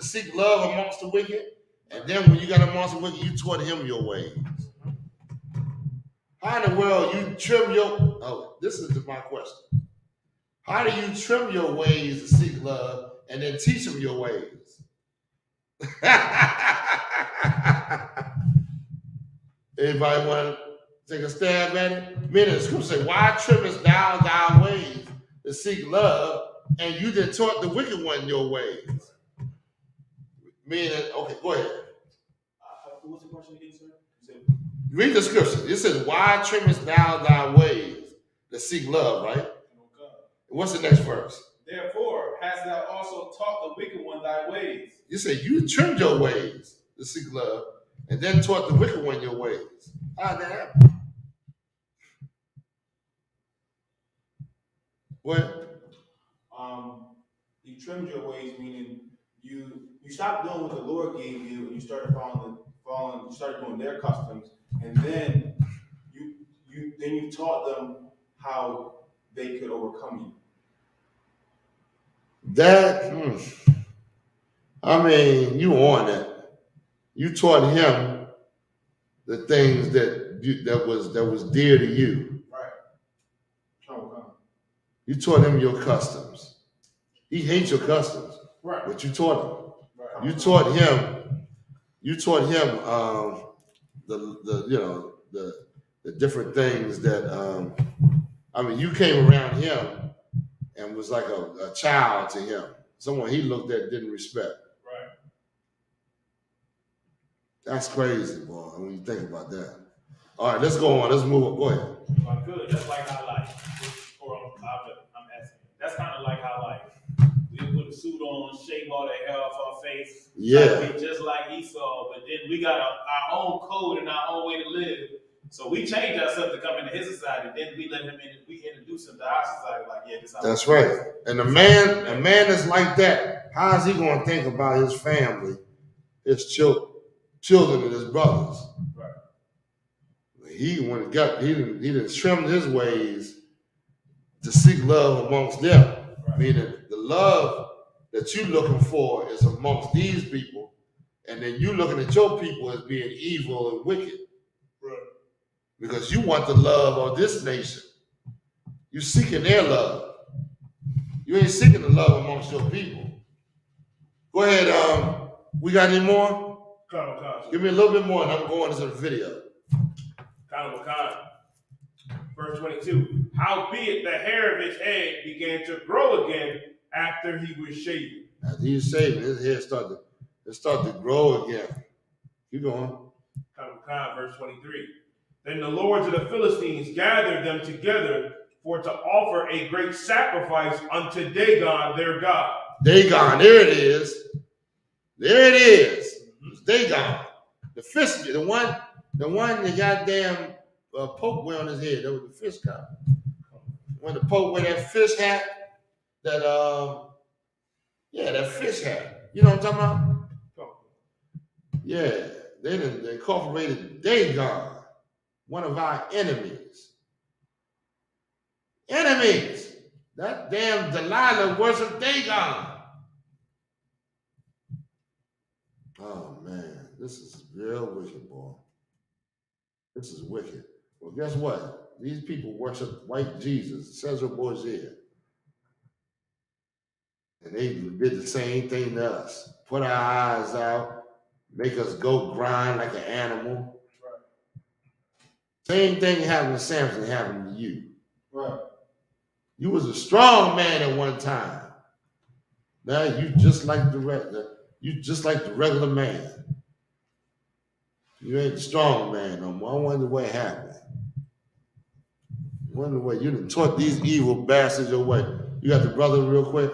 seek love amongst the wicked. And then when you got amongst the wicked, you taught him your ways. How in the world you trim this is my question. How do you trim your ways to seek love and then teach them your ways? Anybody want to take a stab at it? Meaning the scripture say, why trimmest thou thy ways to seek love, and you then taught the wicked one your ways? Meaning, okay, go ahead. What was the question again, sir? You said, Read the scripture. It says, why trimmest thou thy ways to seek love, right? What's the next verse? Therefore, hast thou also taught the wicked one thy ways? You say you trimmed your ways to seek love, and then taught the wicked one your ways. How did that happen? What? You trimmed your ways, meaning you stopped doing what the Lord gave you, and you started following. You started doing their customs, and then you taught them how they could overcome you. That, I mean, you on it. You taught him the things that was dear to you. Right. You taught him your customs. He hates your customs, Right. but you taught him. Right. You taught him. The different things that I mean, you came around him and was like a child to him, someone he looked at didn't respect. Right. That's crazy, boy, when you think about that. All right, let's go on. Let's move on. Go ahead. Well, good. That's like how I'm asking. That's kind of like how we put a suit on, shave all the hair off our face. Yeah. Try to be just like Esau, but then we got our own code and our own way to live. So we change ourselves to come into his society. Then we let him in. We introduce him to our society. Like, yeah, this. That's right. And a man that's like that, how is he going to think about his family, his children, and his brothers? Right. He didn't trim his ways to seek love amongst them. Right. Meaning the love that you're looking for is amongst these people, and then you looking at your people as being evil and wicked. Right. Because you want the love of this nation. You're seeking their love. You ain't seeking the love amongst your people. Go ahead. We got any more? Give me a little bit more, and I'm going into the video. Verse 22. Howbeit the hair of his head began to grow again after he was shaven. After he was shaven, his hair started to grow again. Keep going. Verse 23. Then the lords of the Philistines gathered them together for to offer a great sacrifice unto Dagon their god. Dagon, there it is. There it is. It's Dagon. The fish, the one the goddamn Pope wear on his head. That was the fish god. When the Pope wear that fish hat, that fish hat. You know what I'm talking about? Yeah, they incorporated Dagon, one of our enemies. Enemies. That damn Delilah worshiped Dagon. Oh man, this is real wicked, boy. This is wicked. Well, guess what? These people worship white Jesus, Cesar Borgia. And they did the same thing to us. Put our eyes out, make us go grind like an animal. Right. Same thing happened to Samson happened to you. Right. You was a strong man at one time. Now you just like the regular man. You ain't a strong man no more. I wonder what happened. I wonder what you done taught these evil bastards your way. You got the brother real quick?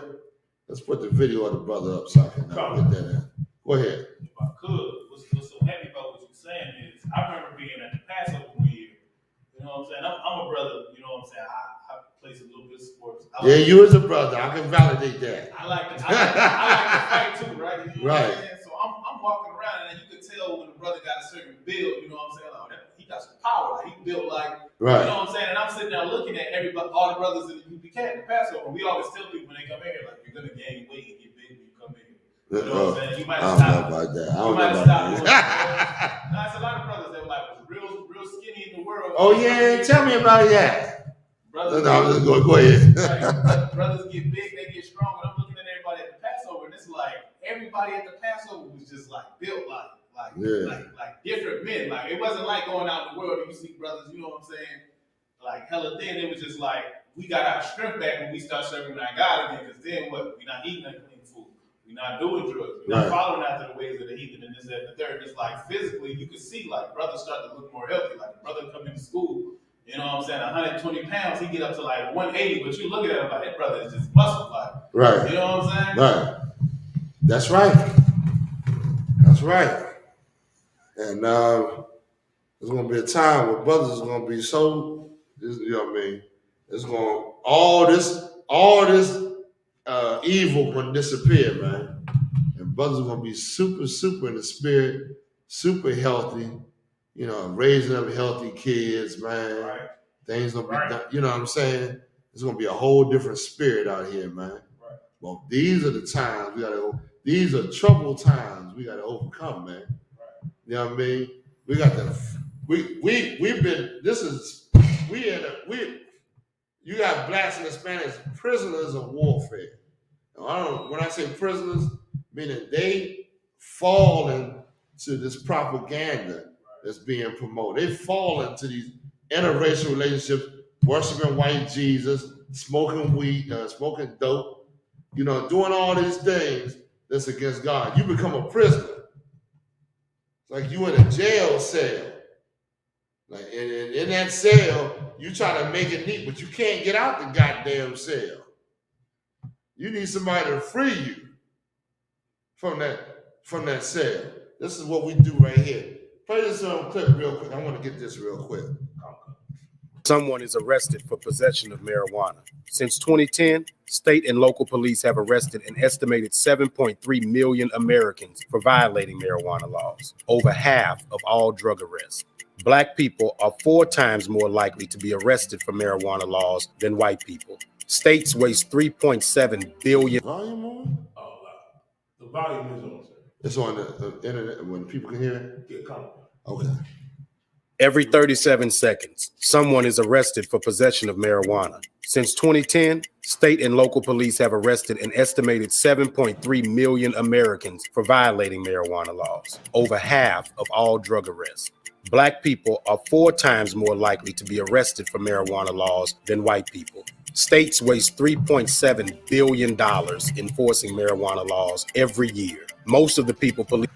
Let's put the video of the brother up so I can get that in. Go ahead. If I could, what's so heavy about what you're saying is, I remember being at the Passover one year. You know what I'm saying? I'm a brother. You know what I'm saying? I play a little bit of sports. You as a brother, I can validate that. I like to fight too, right? You know right. What I'm saying? So I'm walking around and you can tell when the brother got a certain build. You know what I'm saying? Like, he got some power. Like, he built like, right. You know what I'm saying? And I'm sitting there looking at all the brothers in the U.P.K. at the Passover. We always tell people when they come in here, like, you're gonna gain weight and get big when you come in here. You know what I'm saying? You might I don't know about that. You might stop. Nah, it's a lot of brothers that were like real skinny in the world. Oh yeah, tell me about that. Brothers, no, I'm just going. Go ahead. Right, brothers get big, they get strong. And I'm looking at everybody at the Passover, and it's like everybody at the Passover was just like built like different men. Like it wasn't like going out in the world and you see brothers, you know what I'm saying? Like hella thin. It was just like we got our strength back when we start serving our God again. Because then what? We're not eating unclean food. We're not doing drugs. We're not following after the ways of the heathen and this, that, and the third. It's like physically, you could see like brothers start to look more healthy. Like the brother come into school. You know what I'm saying? 120 pounds, he get up to like 180, but you look at him like that brother is just muscle like. Right. You know what I'm saying? Right. That's right. That's right. And there's gonna be a time where brothers is gonna be so, you know what I mean? It's going all this evil gonna disappear, man. And brothers are gonna be super in the spirit, super healthy, you know, raising up healthy kids, man. Right. Things gonna be done, you know what I'm saying? It's gonna be a whole different spirit out here, man. Right. Well, these are the times these are troubled times we gotta overcome, man. Right. You know what I mean? We got we've been you got blacks and Hispanics prisoners of warfare. When I say prisoners, meaning they fall into this propaganda that's being promoted. They fall into these interracial relationships, worshiping white Jesus, smoking weed, smoking dope, you know, doing all these things that's against God. You become a prisoner. It's like you in a jail cell. Like in that cell, you try to make it neat, but you can't get out the goddamn cell. You need somebody to free you from that cell. This is what we do right here. Play this clip real quick. I want to get this real quick. Someone is arrested for possession of marijuana. Since 2010, state and local police have arrested an estimated 7.3 million Americans for violating marijuana laws, over half of all drug arrests. Black people are 4 times more likely to be arrested for marijuana laws than white people. States waste 3.7 billion. Volume on? Oh, the volume is on, sir. It's on the internet when people can hear it? Yeah, come on. Okay. Every 37 seconds, someone is arrested for possession of marijuana. Since 2010, state and local police have arrested an estimated 7.3 million Americans for violating marijuana laws, over half of all drug arrests. Black people are 4 times more likely to be arrested for marijuana laws than white people. States waste $3.7 billion enforcing marijuana laws every year. Most of the people police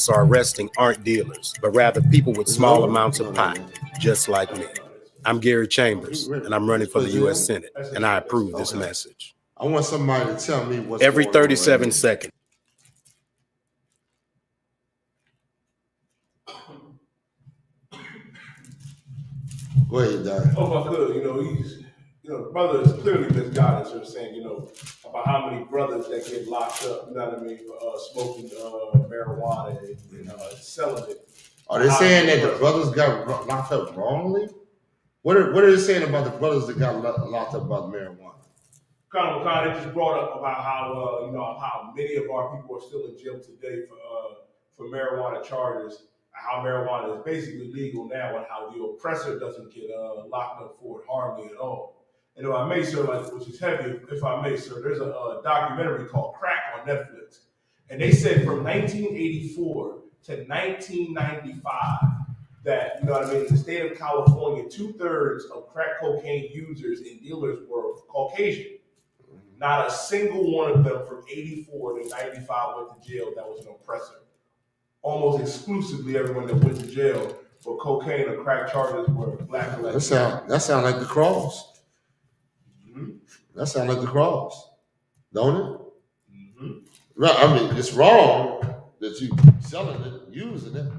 are arresting aren't dealers, but rather people with small amounts of pot, just like me. I'm Gary Chambers, and I'm running for the U.S. Senate, and I approve this message. I want somebody to tell me what's Every going on 37 right seconds. Go ahead, Doc. Oh, if I could, brother is clearly misguided, sir, saying, about how many brothers that get locked up, you know what I mean, for smoking marijuana and selling it. Are they saying that the brothers got locked up wrongly? What are they saying about the brothers that got locked up about marijuana? Kind of just brought up about how how many of our people are still in jail today for marijuana charges. How marijuana is basically legal now, and how the oppressor doesn't get locked up for it hardly at all. And if I may, sir, which is heavy, if I may, sir, there's a documentary called Crack on Netflix, and they said from 1984 to 1995 that, in the state of California, 2/3 of crack cocaine users and dealers were Caucasian. Not a single one of them from 84 to 95 went to jail that was an oppressor. Almost exclusively everyone that went to jail for cocaine or crack charges were black and Latino. That sound like the cross. Mm-hmm. That sound like the cross, don't it? Mm-hmm. Right. I mean, it's wrong that you selling it, using it,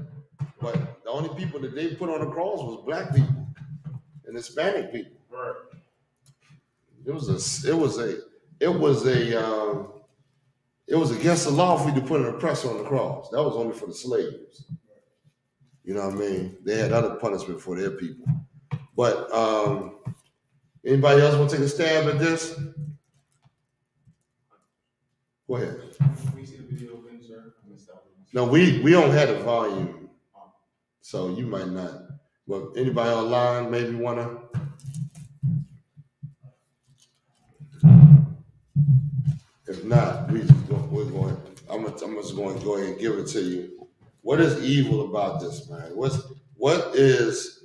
but the only people that they put on the cross was black people and Hispanic people. Right. It was against the law for you to put an oppressor on the cross. That was only for the slaves. You know what I mean? They had other punishment for their people. But anybody else want to take a stab at this? Go ahead. Can we see the video again, sir? No, we don't have the volume, so you might not. But anybody online maybe wanna? If not, I'm just going to go ahead and give it to you. What is evil about this, man? What is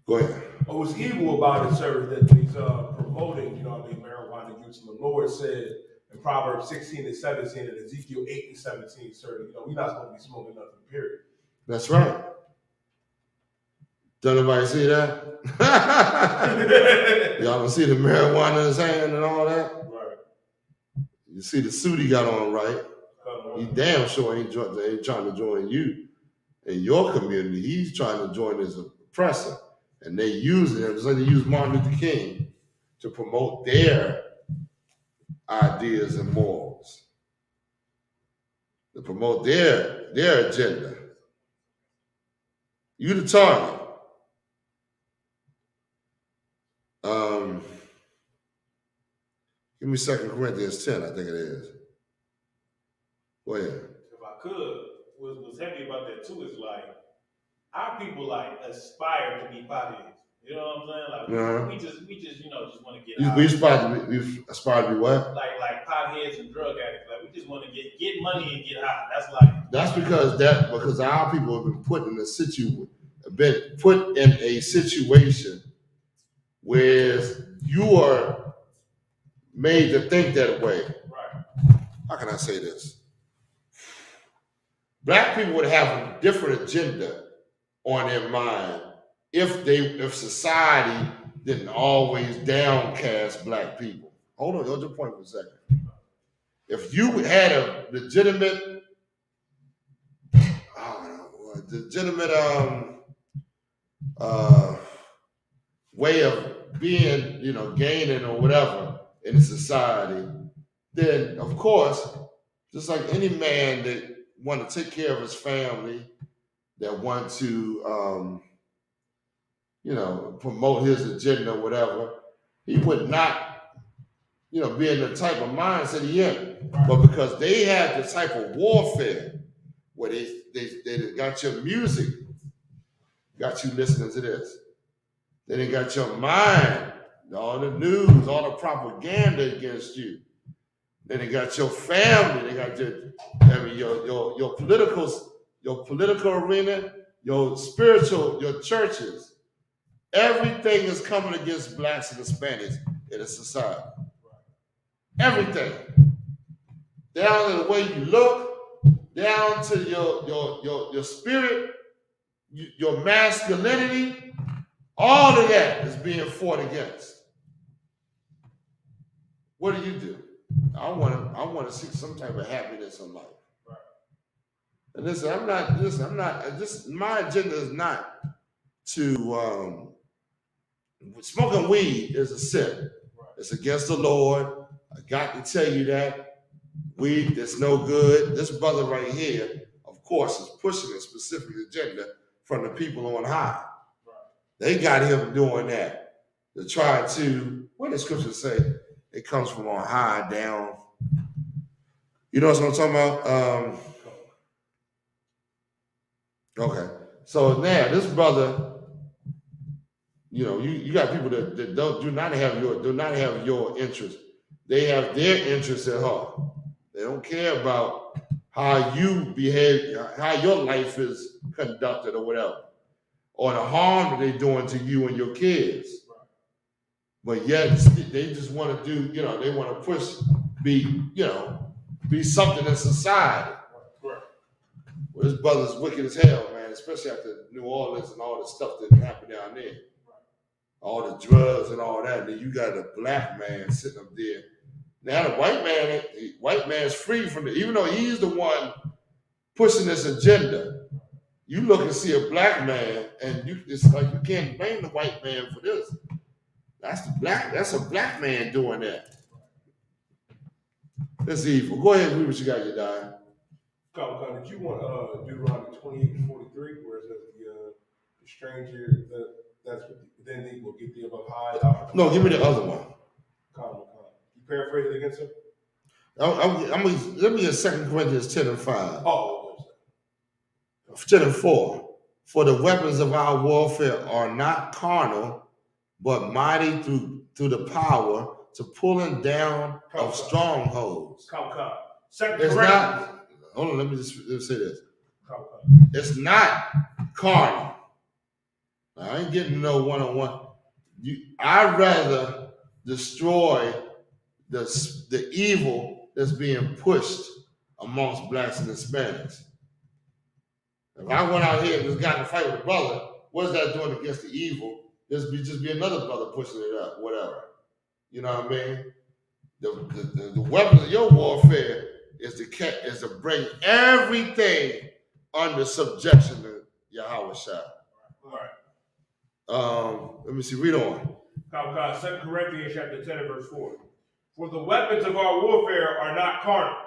go ahead. What's evil about it, sir, is that he's promoting, marijuana use. And the Lord said in Proverbs 16 and 17 and Ezekiel 8 and 17, sir, we're not supposed to be smoking nothing, period. That's right. Don't nobody see that? Y'all don't see the marijuana in his hand and all that? Right. You see the suit he got on, right? He damn sure ain't trying to join you in your community. He's trying to join his oppressor. And they use him, just like they use Martin Luther King to promote their ideas and morals, to promote their agenda. You the target. Give me 2 Corinthians 10, I think it is. Go ahead. If I could, was heavy about that too, is like, our people like aspire to be potheads. You know what I'm saying? Like we just just want to get out. We aspire to be what? Like potheads and drug addicts. Like we just want to get money and get high. That's because our people have been put in a situation where you are made to think that way. Right. How can I say this? Black people would have a different agenda on their mind if society didn't always downcast black people. Hold on your point for a second. If you had a legitimate way of being, gaining or whatever in society, then of course, just like any man that want to take care of his family, that want to, promote his agenda or whatever, he would not, be in the type of mindset he in. But because they have the type of warfare where they got your music, got you listening to this. Then they got your mind, all the news, all the propaganda against you. Then they got your family, they got your political arena, your spiritual, your churches. Everything is coming against blacks and Hispanics in a society. Everything. Down to the way you look, down to your spirit, your masculinity, all of that is being fought against. What do? I want to see some type of happiness in life. Right. And my agenda is not to smoking weed is a sin. Right. It's against the Lord. I got to tell you that. Weed is no good. This brother right here, of course, is pushing a specific agenda from the people on high. Right. They got him doing that to try to, what does scripture say? It comes from on high down. You know what I'm talking about? Okay. So now this brother, you got people that do not have your interest. They have their interests at heart. They don't care about how you behave, how your life is conducted or whatever, or the harm that they're doing to you and your kids. But yet they just want to do, they want to push, be something in society. Right. Well, this brother's wicked as hell, man, especially after New Orleans and all the stuff that happened down there. All the drugs and all that. And then you got a black man sitting up there. Now the white man's free from it, even though he's the one pushing this agenda. You look and see a black man, and it's like you can't blame the white man for this. That's a black man doing that. That's evil. Go ahead and read what you got, you die. Come, did you want Deuteronomy 28:43, where it says the stranger then they will get thee above high? No, give me the other one. Come. You paraphrase it against him? Let me get 2 Corinthians 10 and 5. Oh, 10 and 4. For the weapons of our warfare are not carnal, but mighty through the power to pulling down of strongholds. Come. It's not. Hold on. Let me just say this. Come. It's not carnal. I ain't getting no one-on-one. I'd rather destroy the evil that's being pushed amongst blacks and Hispanics. If I went out here and just got in a fight with a brother, What is that doing against the evil? Just be another brother pushing it up, whatever. You know what I mean? The weapon of your warfare is to bring everything under subjection to Yahweh Shai. Let me see, read on. 2 Corinthians chapter 10 and verse 4. For the weapons of our warfare are not carnal,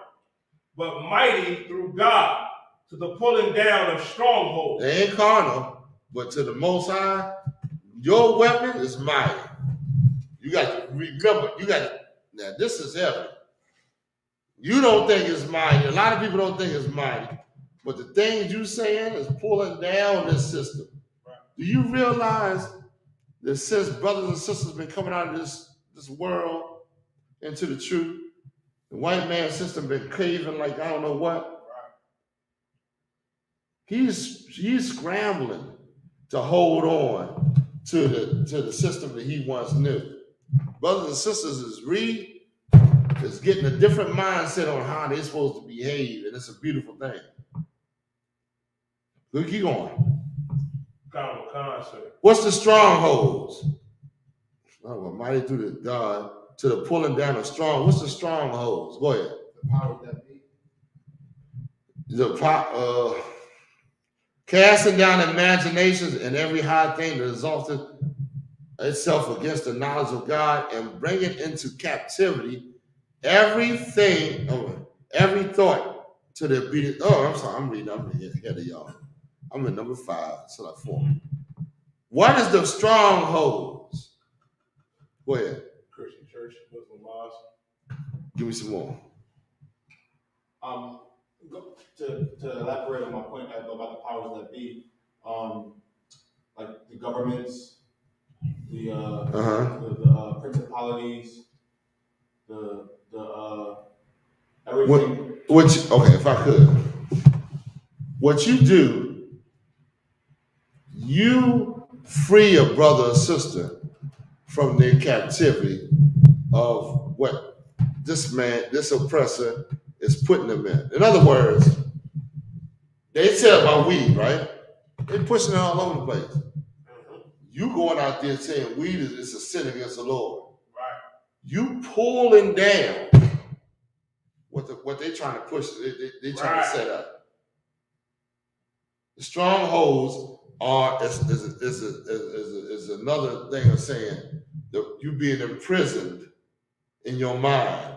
but mighty through God to the pulling down of strongholds. They ain't carnal, but to the Most High, your weapon is mighty. You got to remember, now this is heavy. You don't think it's mighty. A lot of people don't think it's mighty. But the things you saying is pulling down this system. Right. Do you realize that since brothers and sisters been coming out of this world into the truth, the white man system been caving like I don't know what? Right. He's scrambling to hold on to the system that he once knew. Brothers and sisters is getting a different mindset on how they're supposed to behave, and it's a beautiful thing. We'll keep going. What's the strongholds? Oh, well, mighty through the God to the pulling down of strong. What's the strongholds? Go ahead. The powers that be. The casting down imaginations and every high thing that exalted itself against the knowledge of God, and bringing into captivity every thought to the obedience. Oh, I'm sorry, I'm reading ahead of y'all. I'm in number 5, so like 4. What is the strongholds? Go ahead. Christian church, Muslim laws. Give me some more. To elaborate on my point about the powers that be, like the governments, the principalities, the everything. Okay, if I could, what you do, you free a brother or sister from their captivity of what this oppressor is putting them in. In other words, they tell about weed, right? They're pushing it all over the place. Mm-hmm. You going out there saying weed is a sin against the Lord. Right. You pulling down what they're trying to push, they're trying to set up. The strongholds is another thing of saying that you being imprisoned in your mind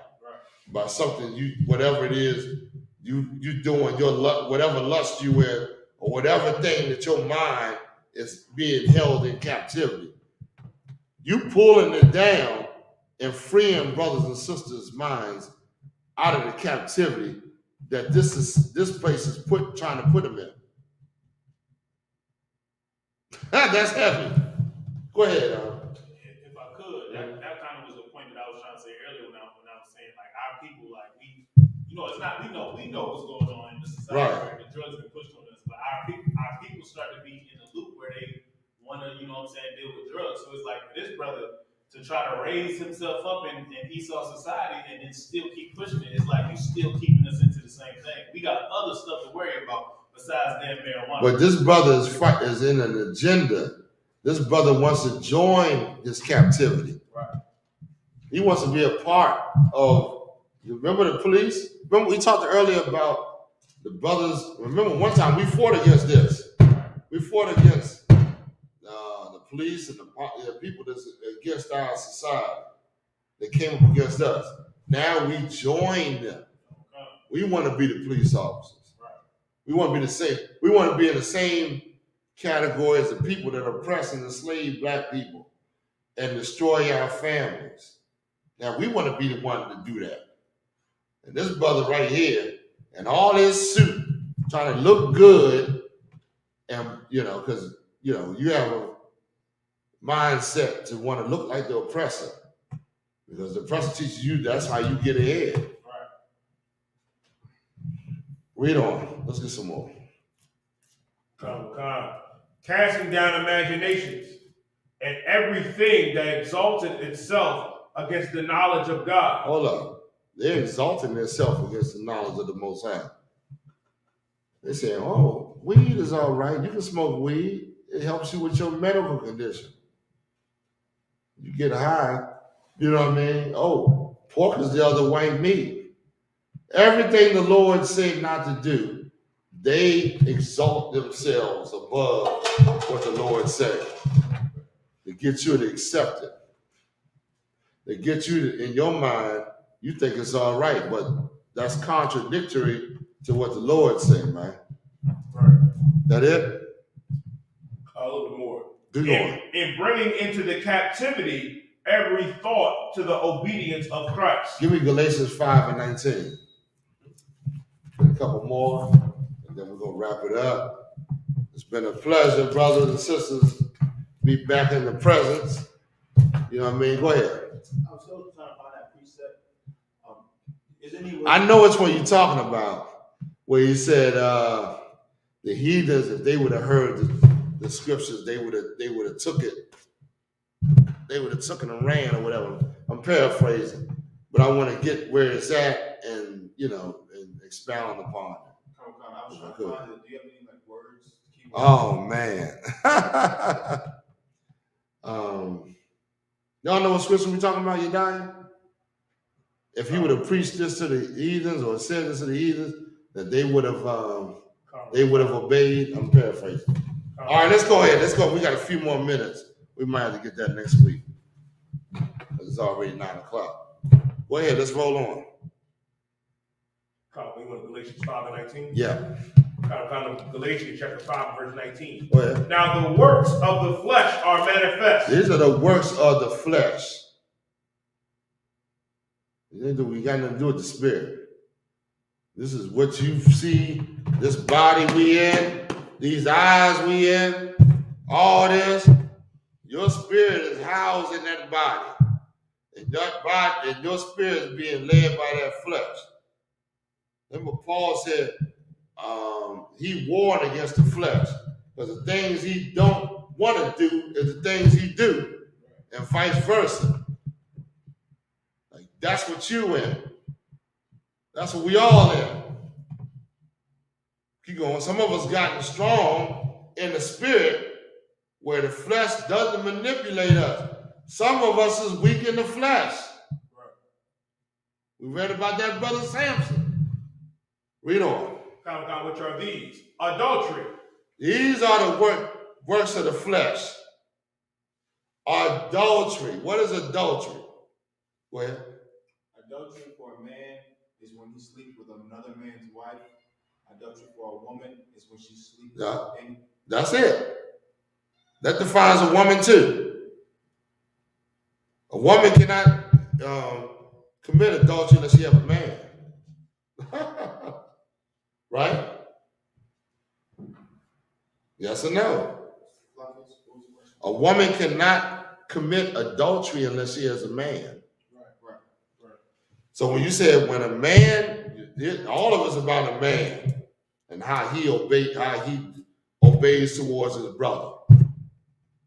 by something whatever it is you doing, whatever lust you in, or whatever thing that your mind is being held in captivity. You pulling it down and freeing brothers and sisters' minds out of the captivity that this place is trying to put them in. That's heavy. Go ahead. If I could, that kind of was the point that I was trying to say earlier when I was saying like our people, like it's not we know what's going on in the society, right? The drugs been pushed on us, but our people start to be in a loop where they want to, deal with drugs. So it's like for this brother to try to raise himself up in Esau society and then still keep pushing it, it's like you still keeping us into the same thing. We got other stuff to worry about besides damn marijuana. But this brother is in an agenda. This brother wants to join this captivity. Right. He wants to be a part of. You remember the police? Remember we talked earlier about the brothers. Remember one time we fought against this. We fought against the police and the people that's against our society. They came up against us. Now we join them. We want to be the police officers. We want to be the same. We want to be in the same category as the people that oppress and enslave black people and destroy our families. Now we want to be the one to do that. And this brother right here, and all his suit, trying to look good, and because you have a mindset to want to look like the oppressor, because the oppressor teaches you that's how you get ahead. Right. Read on. Let's get some more. Casting down imaginations and everything that exalted itself against the knowledge of God. Hold up. They're exalting themselves against the knowledge of the Most High. They're saying, oh, weed is all right. You can smoke weed. It helps you with your medical condition. You get high, you know what I mean? Oh, pork is the other white meat. Everything the Lord said not to do, they exalt themselves above what the Lord said. To get you to accept it. They get you to, in your mind, you think it's all right, but that's contradictory to what the Lord said, man. Right. That it? A little bit more. Do going. In bringing into the captivity every thought to the obedience of Christ. Give me Galatians 5:19. A couple more, and then we're going to wrap it up. It's been a pleasure, brothers and sisters, be back in the presence. You know what I mean? Go ahead. I was still trying to find that precept. Is any I know which one you're talking about, where he said the heathens, if they would have heard the scriptures, they would have took it. They would have took it and ran or whatever. I'm paraphrasing, but I want to get where it's at and and expound upon it. I was trying to find it. Do you have any words? Oh man. Y'all know what scripture we talking about? You dying? If he would have preached this to the heathens or said this to the heathens, that they would have obeyed. I'm paraphrasing. All right, let's go ahead. Let's go. We got a few more minutes. We might have to get that next week. It's already 9 o'clock. Go ahead. Let's roll on. You want Galatians 5:19? Yeah. Kind of Galatians chapter 5, verse 19. Go ahead. Now the works of the flesh are manifest. These are the works of the flesh. We got nothing to do with the spirit. This is what you see, this body we in, these eyes we in, all this. Your spirit is housed in that body. And that body and your spirit is being led by that flesh. Remember Paul said he warned against the flesh. Because the things he don't want to do is the things he do. And vice versa. Like that's what you in. That's what we all in. Keep going. Some of us gotten strong in the spirit where the flesh doesn't manipulate us. Some of us is weak in the flesh. We read about that brother Samson. Read on. Which are these? Adultery. These are the works of the flesh. Adultery. What is adultery? Go ahead. Adultery for a man is when he sleeps with another man's wife. Adultery for a woman is when she sleeps with any. That's it. That defines a woman too. A woman cannot commit adultery unless she have a man. Right? Yes or no? A woman cannot commit adultery unless she has a man. Right. So when you said when a man, all of us about a man and how he obeys towards his brother.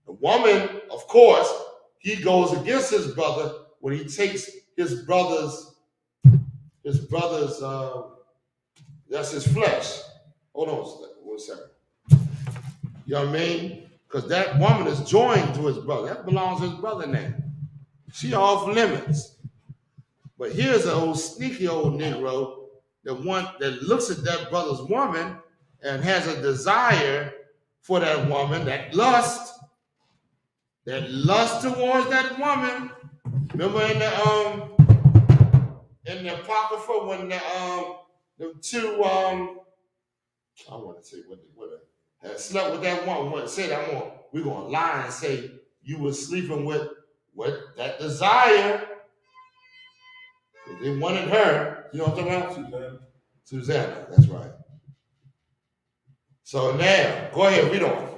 The woman, of course, he goes against his brother when he takes his brother's, that's his flesh. Hold on 1 second. You know what I mean? Because that woman is joined to his brother. That belongs to his brother now. She off limits. But here's an old sneaky old Negro that looks at that brother's woman and has a desire for that woman, that lust towards that woman. Remember in the Apocrypha when the two I want to say what had slept with that woman, said we're gonna lie and say you were sleeping with that desire. They wanted her. You know what I'm talking about? Susanna, that's right. So now, go ahead, read on.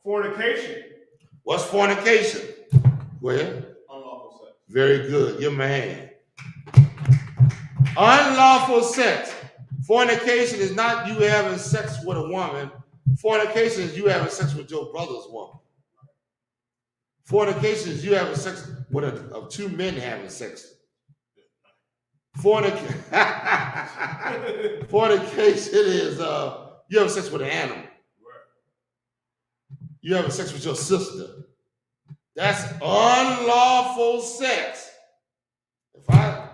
Fornication. What's fornication? Go ahead. Unlawful sex. Very good. Give him a hand. Unlawful sex. Fornication is not you having sex with a woman. Fornication is you having sex with your brother's woman. Fornication is you having sex with two men having sex. Fornication is You have sex with an animal. Right. You have sex with your sister. That's unlawful sex. If I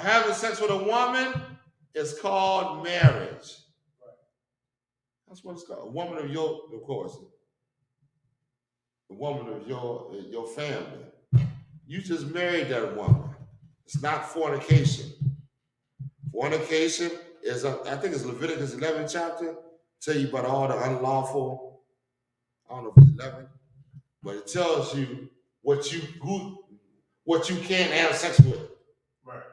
having sex with a woman, it's called marriage. That's what it's called. A woman of your, of course, a woman of your family. You just married that woman. It's not fornication. Fornication is, I think it's Leviticus 11 chapter. Tell you about all the unlawful. I don't know if it's 11, but it tells you what you can't have sex with. Right.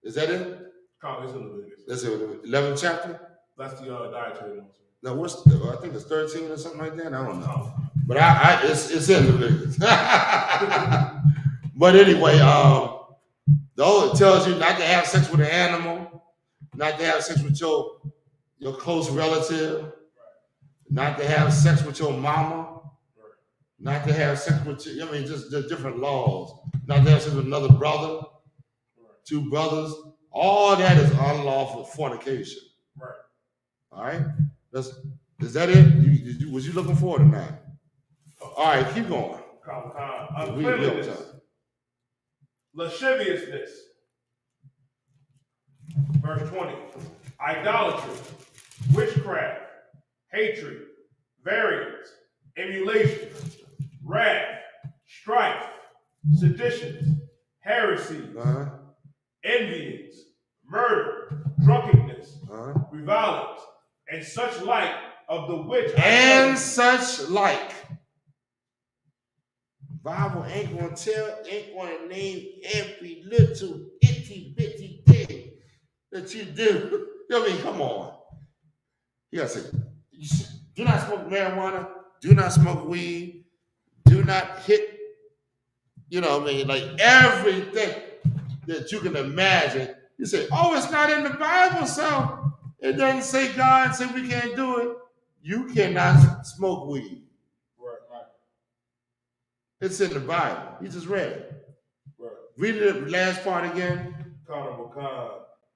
Is that it? It's in Leviticus. That's it. 11th chapter. That's the dietary laws. No, I think it's 13 or something like that. I don't know. But it's in Leviticus. But anyway, though it tells you not to have sex with an animal, not to have sex with your close relative, not to have sex with your mama, not to have sex with just different laws, not to have sex with another brother, two brothers. All that is unlawful fornication. Right. All right. Is that it? Was you looking for it or not? All right, keep going. Uncleanliness, lasciviousness. Verse 20. Idolatry, witchcraft, hatred, variance, emulation, wrath, strife, seditions, heresies, envyings, murder, drunkenness, revilings, and such like of the which such like. Bible ain't gonna name every little itty bitty thing that you do. Come on. You gotta say, do not smoke marijuana, do not smoke weed, do not hit, like everything that you can imagine. You say, oh, it's not in the Bible, so it doesn't say God say we can't do it. You cannot smoke weed. Right. It's in the Bible. You just read it. Right. Read the last part again.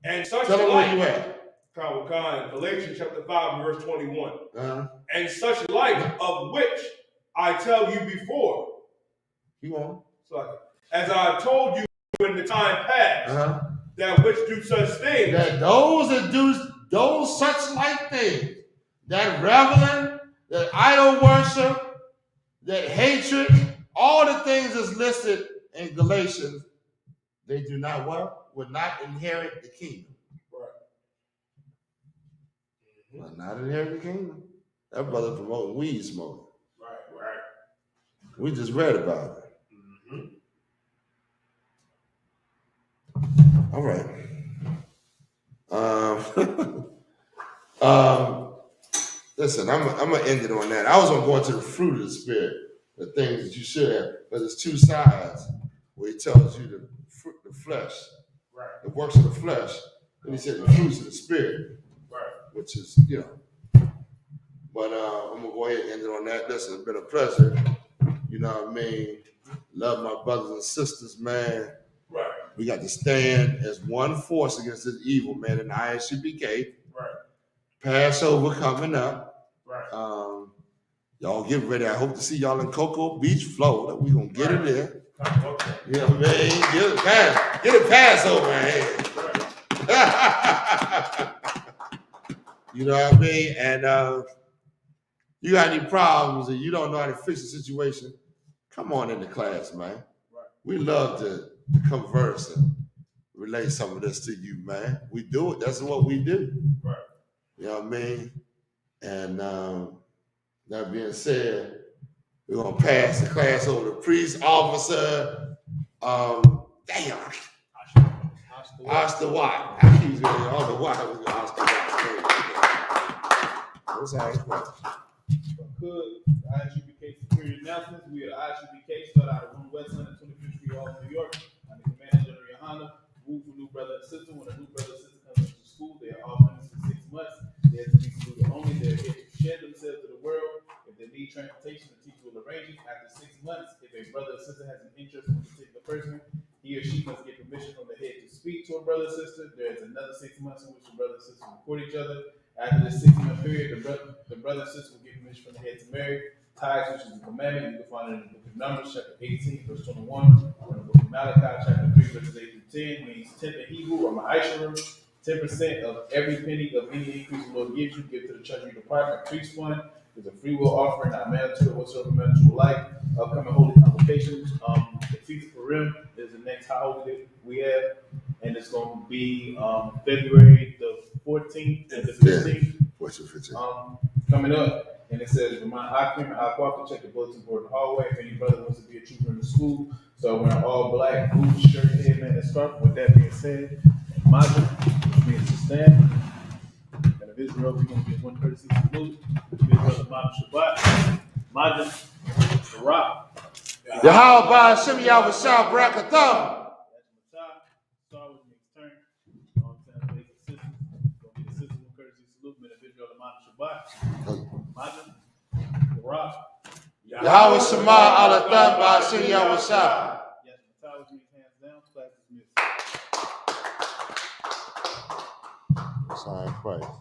And such Tell them like, where you at. Galatians chapter 5, verse 21. And such like of which I tell you before. You on? As I told you in the time past, that which do such things. That those that do those such like things, that reveling, that idol worship, that hatred, all the things that's listed in Galatians, they do not what? Will not inherit the kingdom. Right. Will not inherit the kingdom. That brother promoting weed smoking. Right. We just read about it. All right. Listen, I'm gonna end it on that. I was gonna go into the fruit of the spirit, the things that you should have, but there's two sides where he tells you the flesh, right, the works of the flesh, and he said the fruits of the spirit, right, which is But I'm gonna go ahead and end it on that. Listen, it's been a pleasure. You know what I mean? Love my brothers and sisters, man. Right. We got to stand as one force against this evil, man, in the I.S.U.P.K. Right. Passover coming up. Right. Y'all get ready. I hope to see y'all in Cocoa Beach, Florida. We're gonna get it there. Okay. You know what I mean? Get a Passover ahead. Right. You know what I mean? And you got any problems and you don't know how to fix the situation, come on into class, man. Right. We love to converse and relate some of this to you, man. We do it. That's what we do. Right. You know what I mean? And that being said, we're gonna pass the class over to priest officer. Damn. Oscar Watt. I keep saying all the Watt. Oscar Watt. What's all this? I.S.U.P.K. security announcements. We are I.S.U.P.K. Start out at 1 West 125th Street, Albany, New York. I'm the commander, Gen.YAHANNA. Move for new brother and sister. When a new brother and sister comes into school, they are off limits for 6 months. They have to be student only. They're here to share themselves to the world. If they need transportation, the teacher will arrange it. After 6 months, if a brother or sister has an interest in a particular person, he or she must get permission from the head to speak to a brother or sister. There is another 6 months in which the brother and sister report each other. After this 6-month period, the brother and sister will give permission from the head to marry. Tithes, which is the commandment, you can find it in the book of Numbers, chapter 18, verse 21, or in the book of Malachi, chapter 3, verses 8 through 10, means 10 in Hebrew or Ma'asharim, 10% of every penny of any increase the Lord gives you, give to the treasury department, priest fund. There's a free will offering, not mandatory whatsoever mandatory like. Upcoming holy convocations. The Feast of Purim is the next holiday we have, and it's going to be February the 14th and the 15th. Coming up. And it says, remind Akim and Aqua to check the bulletin board in the hallway if any brother wants to be a trooper in the school. So wearing all black, boots, shirt, headband, and scarf. With that being said, Majah, being to stand. And of Israel, we're going to get one courtesy salute. Israel, Shabbat. Majah, Rock. Yahweh Hashem Yahushua Barakatham. Start with me, turn. All the time, make the sisters. Gonna be the sisters one courtesy salute. Men of Israel, Shabbat. Majah, Rock. Yahweh Shema Alatham Ba'ashem Yahushua. Yes, Matai with me, hands down, class dismissed. Sorry, Christ.